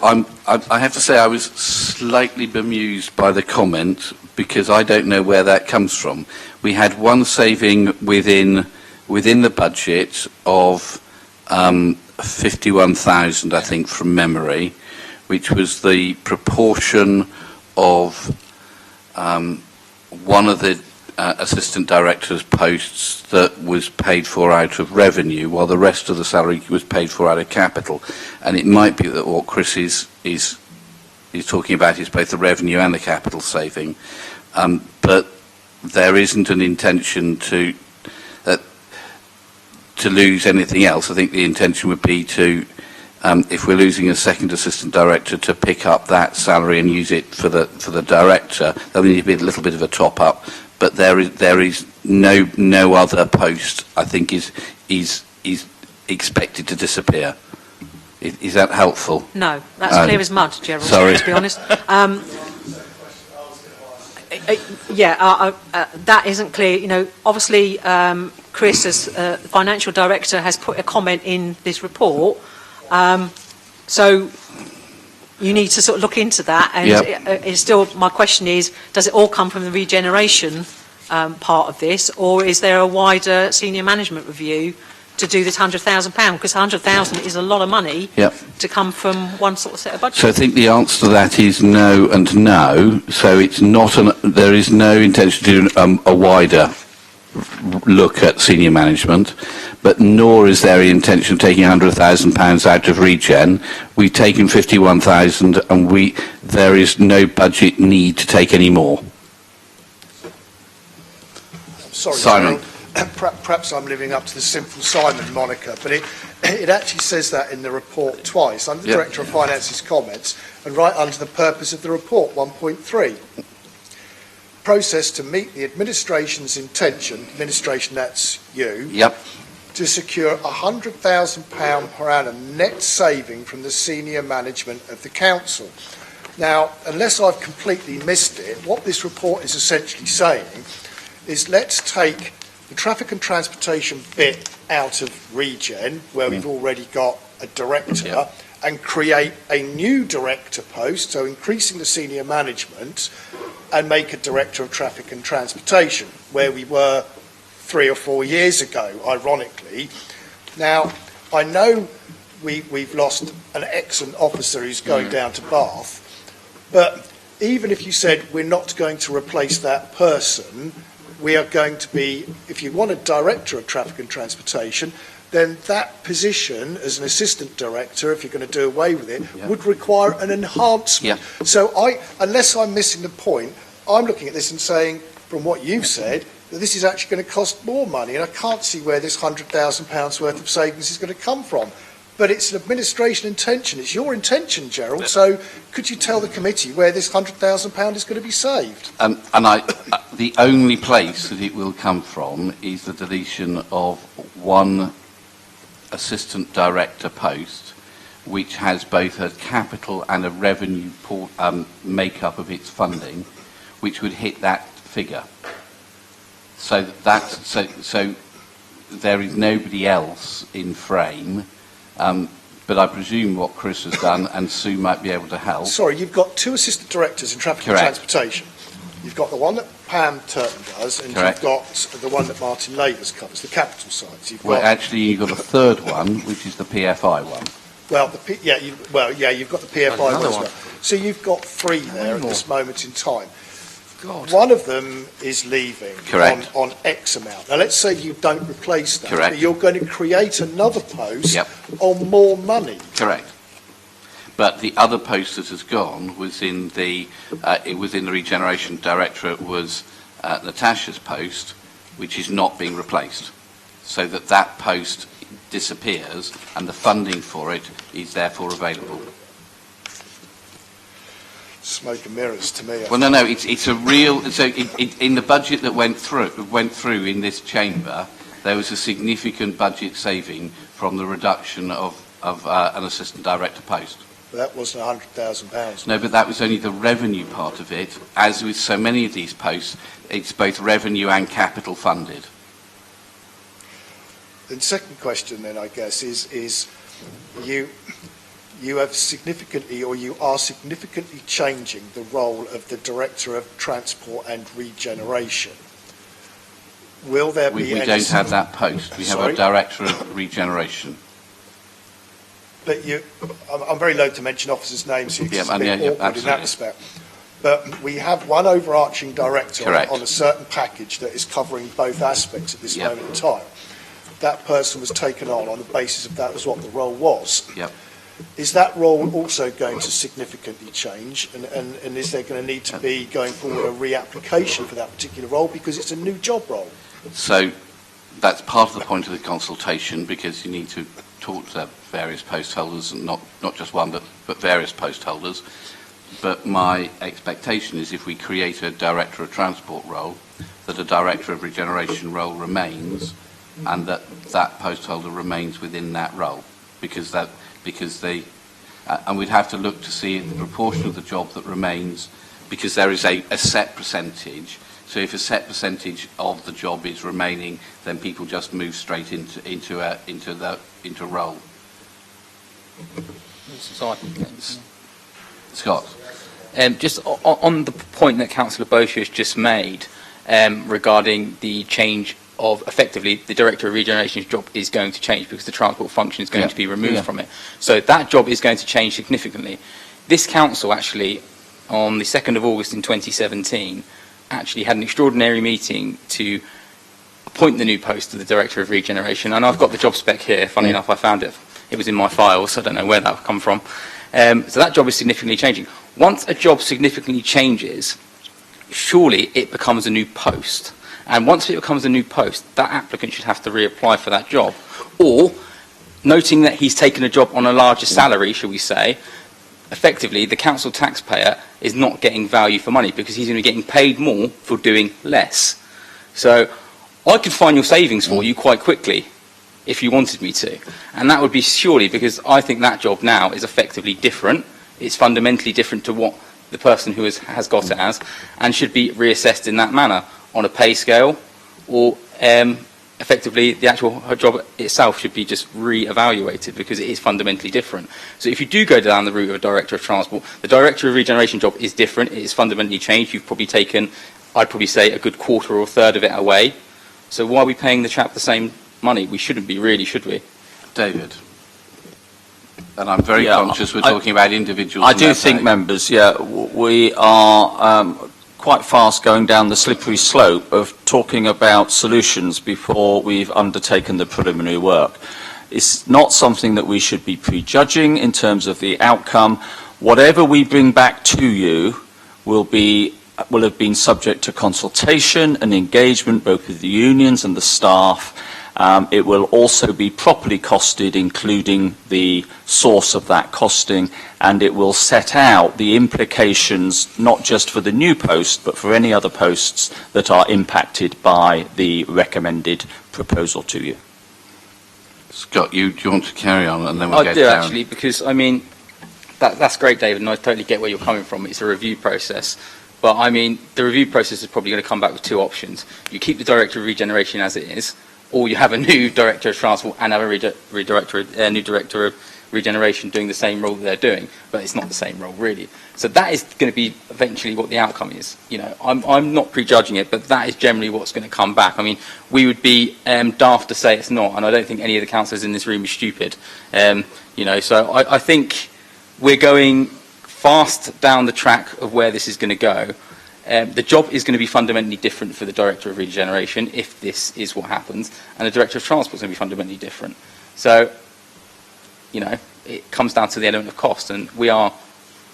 I have to say I was slightly bemused by the comment, because I don't know where that comes from. We had one saving within the budget of 51,000, I think, from memory, which was the proportion of one of the assistant directors' posts that was paid for out of revenue, while the rest of the salary was paid for out of capital. And it might be that what Chris is talking about is both the revenue and the capital saving, but there isn't an intention to lose anything else. I think the intention would be to, if we're losing a second assistant director, to pick up that salary and use it for the director. There'll need to be a little bit of a top up, but there is no other post, I think, is expected to disappear. Is that helpful? No, that's clear as mud, Gerald. Sorry. To be honest. That isn't clear. Obviously, Chris, as financial director, has put a comment in this report. So you need to sort of look into that. And it's still, my question is, does it all come from the regeneration part of this, or is there a wider senior management review to do this £100,000, because £100,000 is a lot of money Yep. to come from one sort of set of budgets. So I think the answer to that is no and no. So it's not there is no intention to do a wider look at senior management, but nor is there the intention of taking £100,000 out of regen. We've taken 51,000 and there is no budget need to take any more. Sorry, Simon. Perhaps I'm living up to the Simple Simon moniker, but it actually says that in the report twice, under the Yep. Director of Finance's comments, and right under the purpose of the report, 1.3. Process to meet the administration's intention, administration that's you, Yep. to secure £100,000 per annum net saving from the senior management of the council. Now, unless I've completely missed it, what this report is essentially saying is let's take the traffic and transportation bit out of regen, where we've already got a director, Yeah. and create a new director post, so increasing the senior management, and make a director of traffic and transportation, where we were 3 or 4 years ago, ironically. Now, I know we've lost an excellent officer who's going down to Bath, but even if you said we're not going to replace that person, we are going to be, if you want a director of traffic and transportation, then that position as an assistant director, if you're going to do away with it, Yeah. would require an enhancement. Yeah. So unless I'm missing the point, I'm looking at this and saying, from what you've said, that this is actually going to cost more money, and I can't see where this £100,000 worth of savings is going to come from. But it's an administration intention. It's your intention, Gerald. So could you tell the committee where this £100,000 is going to be saved? And the only place that it will come from is the deletion of one assistant director post, which has both a capital and a revenue make-up of its funding, which would hit that figure. So there is nobody else in frame. But I presume what Chris has done, and Sue might be able to help. Sorry, you've got 2 assistant directors in traffic Correct. and transportation. You've got the one that Pam Turton does, and Correct. you've got the one that Martin Lavers covers, the capital sites. You've Well, got, actually, you've got a third one, which is the PFI one. you've got the PFI one Another as one. well. So you've got 3 there at more? this moment in time. God. One of them is leaving Correct. on X amount. Now, let's say you don't replace that, Correct. but you're going to create another post Yep. on more money. Correct. But the other post that has gone was in the regeneration directorate was Natasha's post, which is not being replaced. So that post disappears, and the funding for it is therefore available. Smoke and mirrors to me. Well, no, it's a real. So in the budget that went through in this chamber, there was a significant budget saving from the reduction of an assistant director post. But that wasn't £100,000. No, but that was only the revenue part of it. As with so many of these posts, it's both revenue and capital funded. The second question then, I guess, is you have significantly, or you are significantly changing the role of the Director of Transport and Regeneration. Will there be We any... don't have that post. We have Sorry? a director of regeneration. But I'm very loath to mention officers' names here because Yeah, it's a bit yeah, awkward in absolutely. that respect. But we have one overarching director Correct. on a certain package that is covering both aspects at this Yep. moment in time. That person was taken on the basis of that was what the role was. Yep. Is that role also going to significantly change? And is there going to need to be, going forward, a reapplication for that particular role because it's a new job role? So that's part of the point of the consultation, because you need to talk to various post holders, and not just one, but various post holders. But my expectation is if we create a director of transport role, that a director of regeneration role remains, and that post holder remains within that role, because they and we'd have to look to see the proportion of the job that remains, because there is a set percentage. So if a set percentage of the job is remaining, then people just move straight into role. Scott. Just on the point that Councillor Bosher has just made regarding the change of effectively the Director of Regeneration's job is going to change because the transport function is going to be removed from it. So that job is going to change significantly. This council actually, on the 2nd of August in 2017, actually had an extraordinary meeting to appoint the new post of the Director of Regeneration. And I've got the job spec here. Funny enough, I found it. It was in my files, so I don't know where that would come from. So that job is significantly changing. Once a job significantly changes, surely it becomes a new post. And once it becomes a new post, that applicant should have to reapply for that job. Or, noting that he's taken a job on a larger salary, shall we say, effectively the council taxpayer is not getting value for money because he's going to be getting paid more for doing less. So I could find your savings for you quite quickly if you wanted me to. And that would be surely because I think that job now is effectively different. It's fundamentally different to what the person who has got it as, and should be reassessed in that manner on a pay scale, or effectively the actual job itself should be just re-evaluated because it is fundamentally different. So if you do go down the route of a Director of Transport, the Director of Regeneration job is different, it is fundamentally changed. You've probably taken, I'd probably say, a good quarter or a third of it away. So why are we paying the chap the same money? We shouldn't be, really, should we? David. And I'm very conscious we're talking about individuals. I do think, members, we are quite fast going down the slippery slope of talking about solutions before we've undertaken the preliminary work. It's not something that we should be prejudging in terms of the outcome. Whatever we bring back to you will have been subject to consultation and engagement both with the unions and the staff. It will also be properly costed, including the source of that costing, and it will set out the implications not just for the new post, but for any other posts that are impacted by the recommended proposal to you. Scott, do you want to carry on, and then we'll I get do, down. actually, because, I mean, that's great, David, and I totally get where you're coming from. It's a review process. But, I mean, the review process is probably going to come back with two options. You keep the Director of Regeneration as it is, or you have a new Director of Transport and have a new Director of Regeneration doing the same role that they're doing, but it's not the same role, really. So that is going to be eventually what the outcome is. You know, I'm not prejudging it, but that is generally what's going to come back. I mean, we would be daft to say it's not, and I don't think any of the councillors in this room are stupid. You know, so I think we're going fast down the track of where this is going to go. The job is going to be fundamentally different for the Director of Regeneration if this is what happens, and the Director of Transport is going to be fundamentally different. So, you know, it comes down to the element of cost, and we are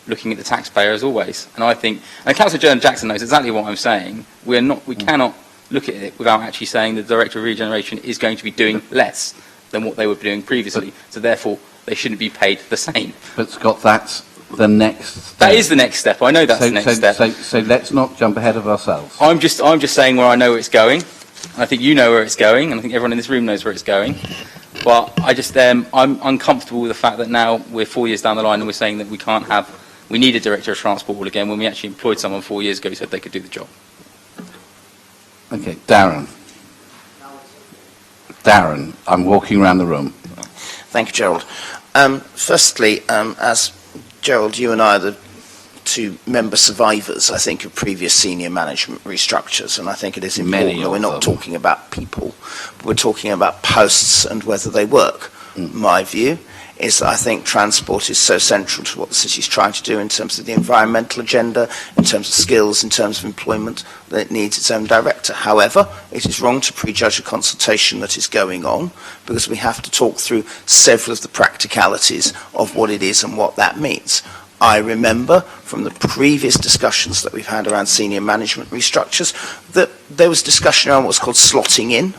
looking at the taxpayer as always. And I think, and Councillor Jackson knows exactly what I'm saying. We cannot look at it without actually saying the Director of Regeneration is going to be doing less than what they were doing previously. So therefore, they shouldn't be paid the same. But Scott, that's the next step. That is the next step. I know that's the next step. So let's not jump ahead of ourselves. I'm just saying where I know where it's going. I think you know where it's going, and I think everyone in this room knows where it's going. But I just, I'm uncomfortable with the fact that now we're 4 years down the line and we're saying that we need a Director of Transport all again when we actually employed someone 4 years ago who said they could do the job. Okay, Darren. Darren, I'm walking around the room. Thank you, Gerald. Firstly, as Gerald, you and I are the two member survivors, I think, of previous senior management restructures, and I think it is important that we're not talking about people, but we're talking about posts and whether they work. My view is that I think transport is so central to what the city's trying to do in terms of the environmental agenda, in terms of skills, in terms of employment, that it needs its own director. However, it is wrong to prejudge a consultation that is going on, because we have to talk through several of the practicalities of what it is and what that means. I remember from the previous discussions that we've had around senior management restructures that there was discussion around what's called slotting in,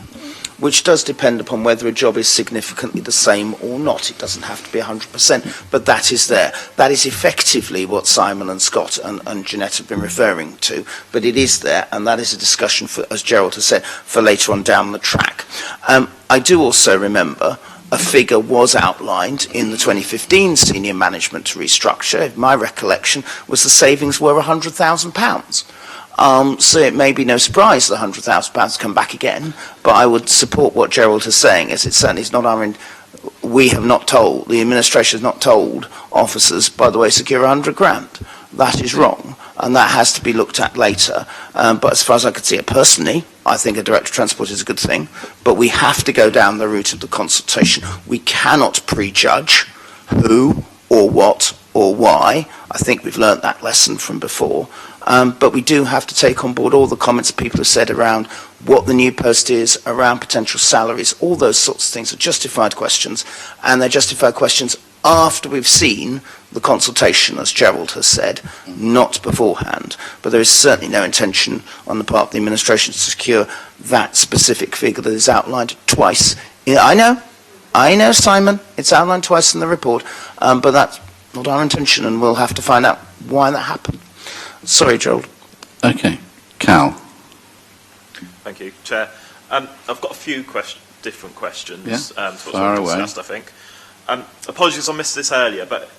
which does depend upon whether a job is significantly the same or not. It doesn't have to be 100%, but that is there. That is effectively what Simon and Scott and Jeanette have been referring to, but it is there, and that is a discussion, for, as Gerald has said, for later on down the track. I do also remember a figure was outlined in the 2015 senior management restructure. My recollection was the savings were £100,000. So it may be no surprise that £100,000 come back again, but I would support what Gerald is saying, as it certainly is not our we have not told, the administration has not told officers, by the way, secure 100 grand. That is wrong, and that has to be looked at later. But as far as I could see it personally, I think a Director of Transport is a good thing, but we have to go down the route of the consultation. We cannot prejudge who or what or why. I think we've learnt that lesson from before. But we do have to take on board all the comments people have said around what the new post is, around potential salaries, all those sorts of things are justified questions, and they're justified questions after we've seen the consultation, as Gerald has said, not beforehand. But there is certainly no intention on the part of the administration to secure that specific figure that is outlined twice. Yeah, I know, Simon, it's outlined twice in the report, but that's not our intention, and we'll have to find out why that happened. Sorry, Gerald. Okay. Cal. Thank you, Chair. I've got a few different questions. Yeah, to what's fire already away. discussed, I think. Apologies, I missed this earlier, but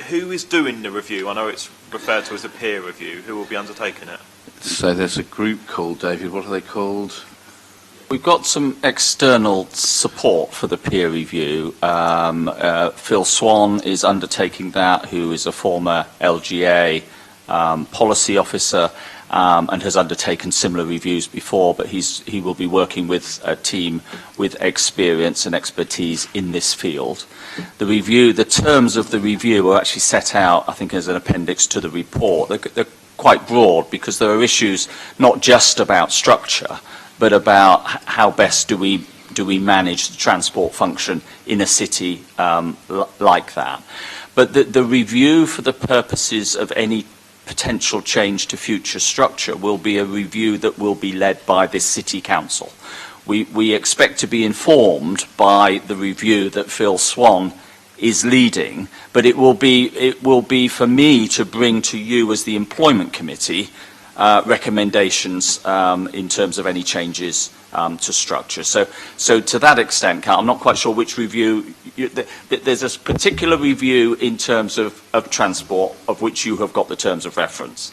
who is doing the review? I know it's referred to as a peer review. Who will be undertaking it? So there's a group called, David, what are they called? We've got some external support for the peer review. Phil Swan is undertaking that, who is a former LGA policy officer and has undertaken similar reviews before, but he will be working with a team with experience and expertise in this field. The terms of the review are actually set out, I think, as an appendix to the report. They're quite broad because there are issues not just about structure, but about how best do we manage the transport function in a city like that. But the review, for the purposes of any potential change to future structure, will be a review that will be led by this City Council. We expect to be informed by the review that Phil Swan is leading, but it will be for me to bring to you as the Employment Committee recommendations in terms of any changes to structure. So to that extent, Carl, I'm not quite sure which review. There's a particular review in terms of transport, of which you have got the terms of reference.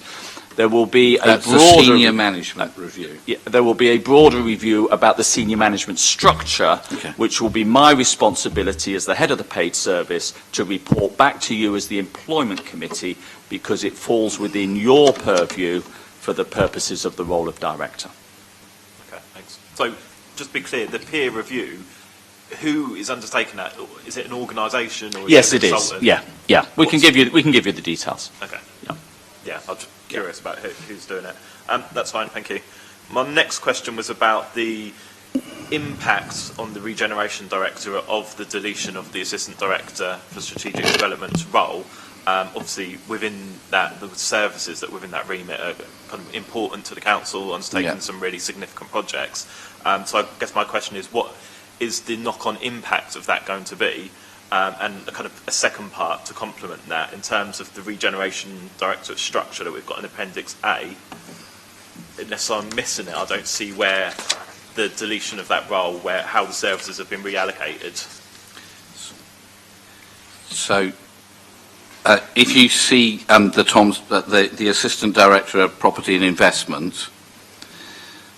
There will be a broader senior management review. Yeah, there will be a broader review about the senior management structure, okay, which will be my responsibility as the head of the paid service to report back to you as the Employment Committee, because it falls within your purview for the purposes of the role of director. Okay, thanks. So, just be clear, the peer review, who is undertaking that? Is it an organisation or is Yes, it it a is. consultant? Yeah. We can give you the details. Okay. Yeah. Yeah, I'm just curious about who's doing it. That's fine, thank you. My next question was about the impact on the Regeneration Director of the deletion of the Assistant Director for Strategic Development's role. Obviously, within that, the services that within that remit are kind of important to the council, undertaking some really significant projects. So I guess my question is, what is the knock-on impact of that going to be? And a kind of a second part to complement that, in terms of the Regeneration Directorate structure that we've got in Appendix A, unless I'm missing it, I don't see where the deletion of that role, how the services have been reallocated. So if you see the Assistant Director of Property and Investment,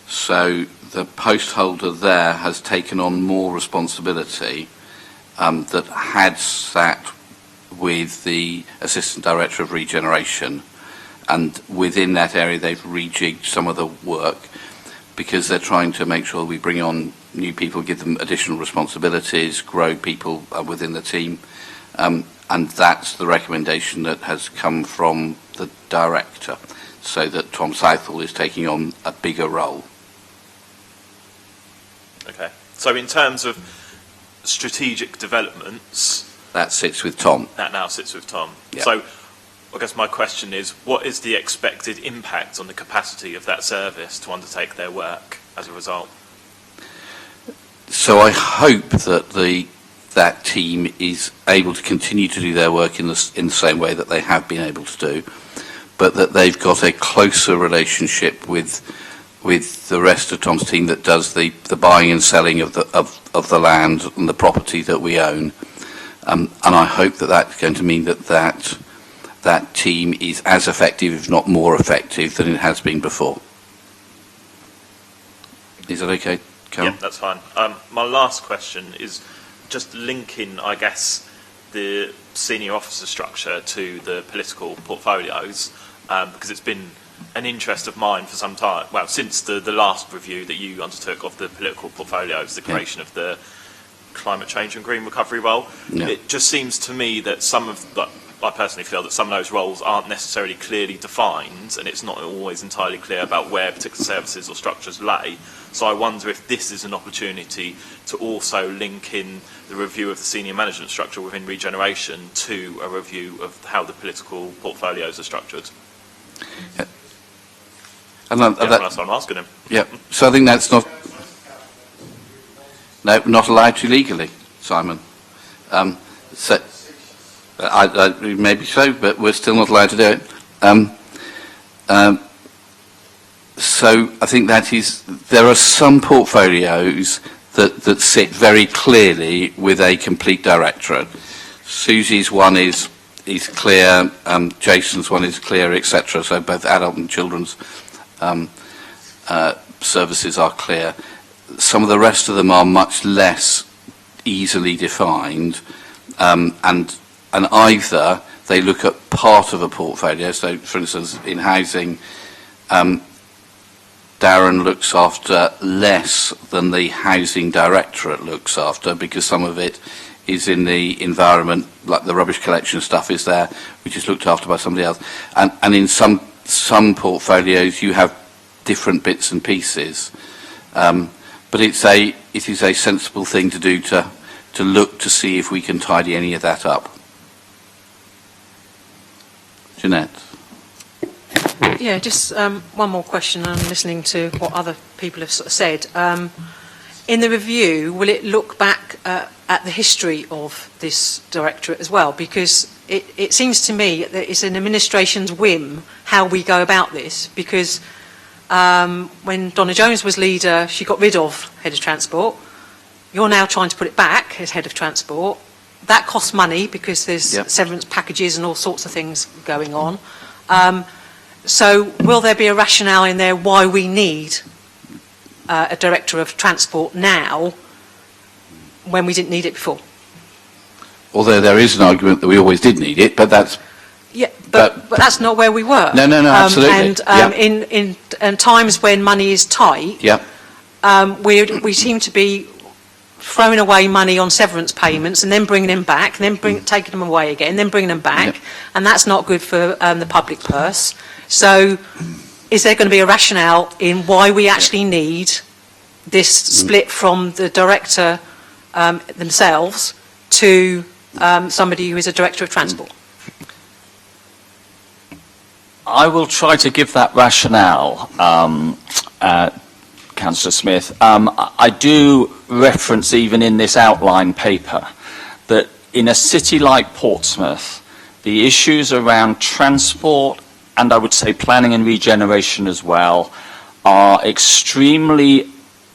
so the post holder there has taken on more responsibility that had sat with the Assistant Director of Regeneration, and within that area they've rejigged some of the work because they're trying to make sure we bring on new people, give them additional responsibilities, grow people within the team, and that's the recommendation that has come from the Director, so that Tom Southall is taking on a bigger role. Okay. So in terms of strategic developments, that sits with Tom. That now sits with Tom. Yeah. So I guess my question is, what is the expected impact on the capacity of that service to undertake their work as a result? So I hope that that team is able to continue to do their work in the same way that they have been able to do, but that they've got a closer relationship with the rest of Tom's team that does the buying and selling of the land and the property that we own, and I hope that that's going to mean that team is as effective, if not more effective, than it has been before. Is that okay, Carol? Yeah, that's fine. My last question is just linking, I guess, the senior officer structure to the political portfolios, because it's been an interest of mine for some time, well, since the last review that you undertook of the political portfolios, the creation of the climate change and green recovery role. Yeah. It just seems to me that I personally feel that some of those roles aren't necessarily clearly defined, and it's not always entirely clear about where particular services or structures lay. So I wonder if this is an opportunity to also link in the review of the senior management structure within regeneration to a review of how the political portfolios are structured. Yeah. And That's what I'm asking him. Yeah, so I think that's not allowed to legally, Simon. Maybe so, but we're still not allowed to do it. So I think there are some portfolios that sit very clearly with a complete directorate. Susie's one is clear, Jason's one is clear, etc. So both adult and children's services are clear. Some of the rest of them are much less easily defined, and either they look at part of a portfolio. So, for instance, in housing, Darren looks after less than the housing directorate looks after, because some of it is in the environment, like the rubbish collection stuff is there, which is looked after by somebody else. And in some portfolios you have different bits and pieces. But it is a sensible thing to do to look to see if we can tidy any of that up. Jeanette? Yeah, just one more question. I'm listening to what other people have sort of said. In the review, will it look back at the history of this directorate as well? Because it seems to me that it's an administration's whim how we go about this, because when Donna Jones was leader, she got rid of head of transport. You're now trying to put it back as head of transport. That costs money because there's severance packages and all sorts of things going on. So will there be a rationale in there why we need a director of transport now when we didn't need it before? Although there is an argument that we always did need it, but that's... Yeah, but that's not where we were. No, absolutely. In times when money is tight, we seem to be throwing away money on severance payments and then bringing them back, and then taking them away again, and then bringing them back, and that's not good for the public purse. So is there going to be a rationale in why we actually need this split from the director themselves to somebody who is a director of transport? I will try to give that rationale, Councillor Smith. I do reference, even in this outline paper, that in a city like Portsmouth, the issues around transport, and I would say planning and regeneration as well, are extremely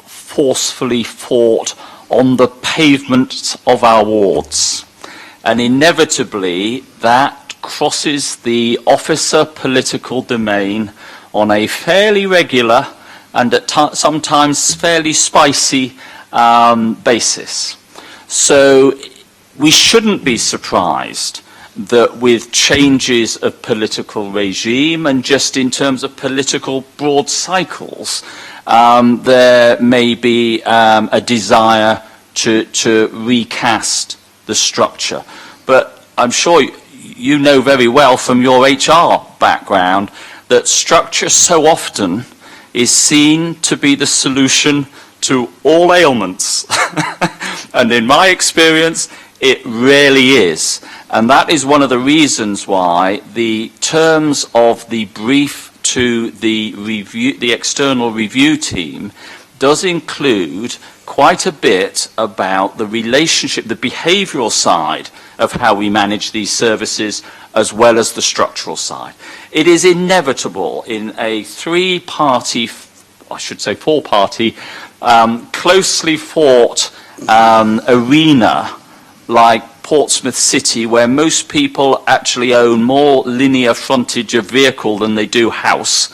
forcefully fought on the pavement of our wards. And inevitably, that crosses the officer political domain on a fairly regular and at sometimes fairly spicy basis. So we shouldn't be surprised that with changes of political regime and just in terms of political broad cycles, there may be a desire to recast the structure. But I'm sure you know very well from your HR background that structure so often is seen to be the solution to all ailments. And in my experience, it rarely is. And that is one of the reasons why the terms of the brief to the external review team does include quite a bit about the relationship, the behavioural side of how we manage these services, as well as the structural side. It is inevitable in a three-party, I should say four-party, closely fought arena like Portsmouth City, where most people actually own more linear frontage of vehicle than they do house.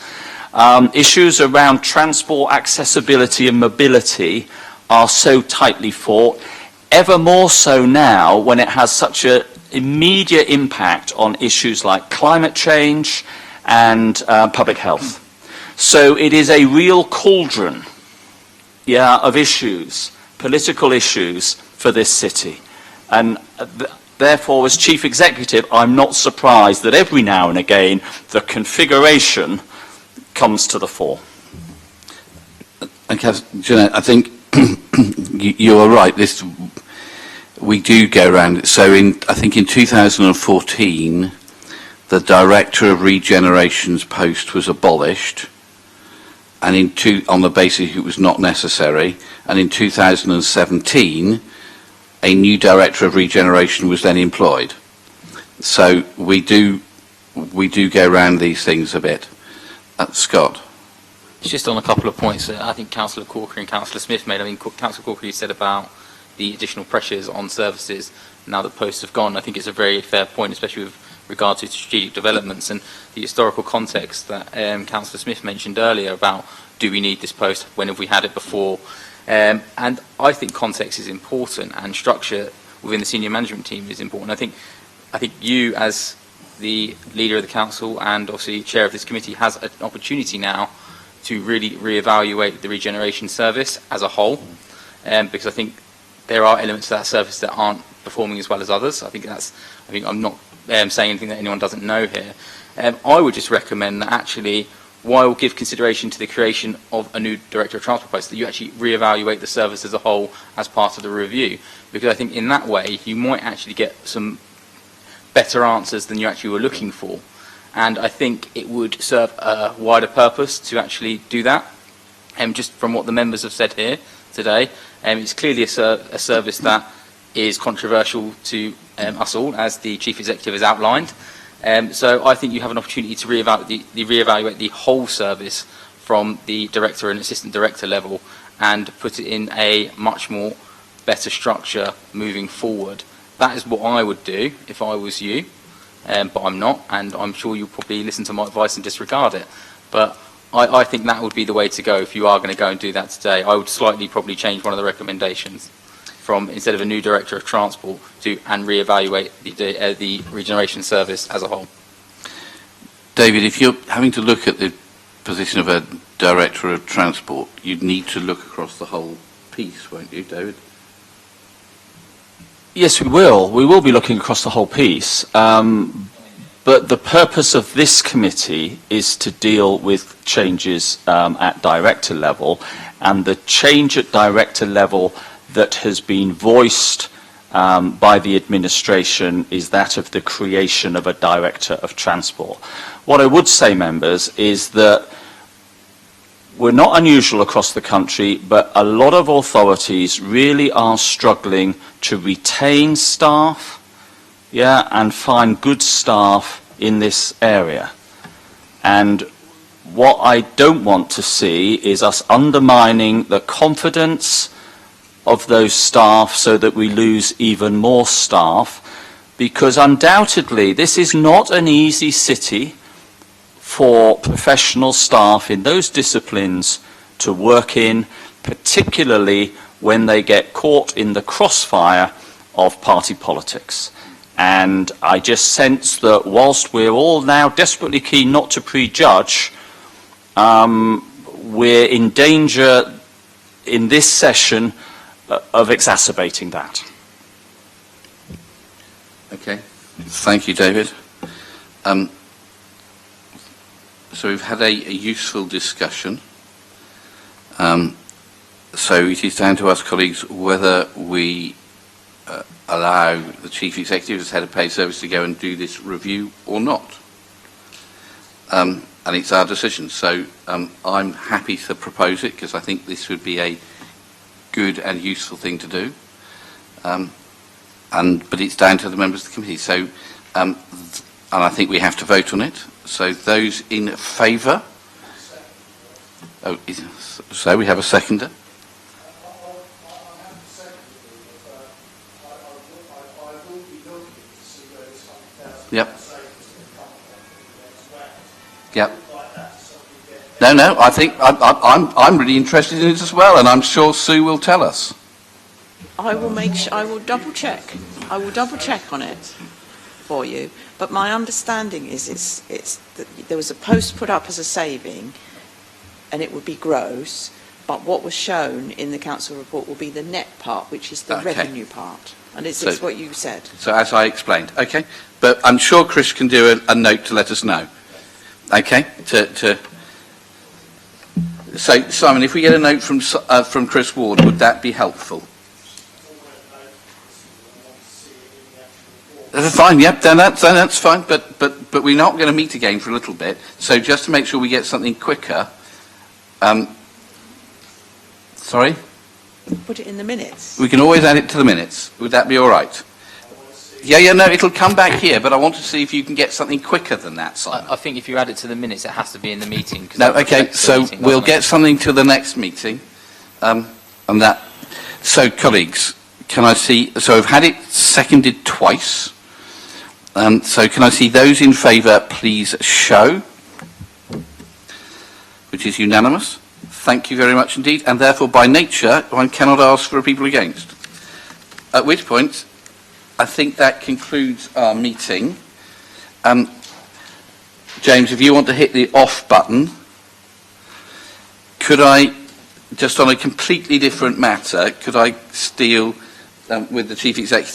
Issues around transport accessibility and mobility are so tightly fought, ever more so now when it has such an immediate impact on issues like climate change and public health. So it is a real cauldron, of issues, political issues for this city. And therefore, as Chief Executive, I'm not surprised that every now and again the configuration comes to the fore. And Jeanette, I think you are right. We do go around. So I think in 2014, the Director of Regeneration's post was abolished, and on the basis it was not necessary. And in 2017, a new Director of Regeneration was then employed. So we do go around these things a bit. Scott. It's just on a couple of points that I think Councillor Corker and Councillor Smith made. I mean, Councillor Corker, you said about the additional pressures on services now that posts have gone. I think it's a very fair point, especially with regard to strategic developments and the historical context that Councillor Smith mentioned earlier about, do we need this post, when have we had it before? And I think context is important, and structure within the senior management team is important. I think you, as the leader of the council and obviously chair of this committee, has an opportunity now to really re-evaluate the regeneration service as a whole, because I think there are elements of that service that aren't performing as well as others. I think I'm not saying anything that anyone doesn't know here. I would just recommend that actually, while give consideration to the creation of a new Director of Transport post, that you actually re-evaluate the service as a whole as part of the review, because I think in that way you might actually get some better answers than you actually were looking for. And I think it would serve a wider purpose to actually do that. Just from what the members have said here today, it's clearly a service that is controversial to us all, as the Chief Executive has outlined. So I think you have an opportunity to re-evaluate the whole service from the Director and Assistant Director level and put it in a much more better structure moving forward. That is what I would do if I was you. But I'm not, and I'm sure you'll probably listen to my advice and disregard it. But I think that would be the way to go if you are going to go and do that today. I would slightly probably change one of the recommendations from, instead of a new Director of Transport, and re-evaluate the regeneration service as a whole. David, if you're having to look at the position of a Director of Transport, you'd need to look across the whole piece, won't you, David? Yes, we will. We will be looking across the whole piece. But the purpose of this committee is to deal with changes at director level, and the change at director level that has been voiced by the administration is that of the creation of a Director of Transport. What I would say, members, is that we're not unusual across the country, but a lot of authorities really are struggling to retain staff, and find good staff in this area. And what I don't want to see is us undermining the confidence of those staff so that we lose even more staff, because undoubtedly this is not an easy city for professional staff in those disciplines to work in, particularly when they get caught in the crossfire of party politics. And I just sense that whilst we're all now desperately keen not to prejudge, we're in danger in this session of exacerbating that. Okay. Thank you, David. So we've had a useful discussion. So it is down to us, colleagues, whether we allow the Chief Executive as Head of Paid Service to go and do this review or not. And it's our decision. So I'm happy to propose it, because I think this would be a good and useful thing to do. But it's down to the members of the committee. So, and I think we have to vote on it. So those in favour? So we have a seconder. Yep. Yep. No, I think I'm really interested in it as well, and I'm sure Sue will tell us. I will double check. I will double check on it. for you, but my understanding is it's that there was a post put up as a saving, and it would be gross, but what was shown in the council report will be the net part, which is the Okay. revenue part. And is this what you said? So as I explained, okay, but I'm sure Chris can do a note to let us know. Okay, so Simon, if we get a note from Chris Ward, would that be helpful? Fine, yep, then that's fine, but we're not going to meet again for a little bit. So just to make sure we get something quicker. Sorry? Put it in the minutes. We can always add it to the minutes. Would that be all right? Yeah, no, it'll come back here, but I want to see if you can get something quicker than that, Simon. I think if you add it to the minutes, it has to be in the meeting. 'Cause No, that okay, reflects the so meeting, we'll doesn't it? get something to the next meeting. On that. So, colleagues, can I see, so I've had it seconded twice. So can I see those in favour, please show, which is unanimous. Thank you very much indeed, and therefore by nature one cannot ask for a people against. At which point, I think that concludes our meeting. James, if you want to hit the off button, could I, just on a completely different matter, could I steal with the Chief Executive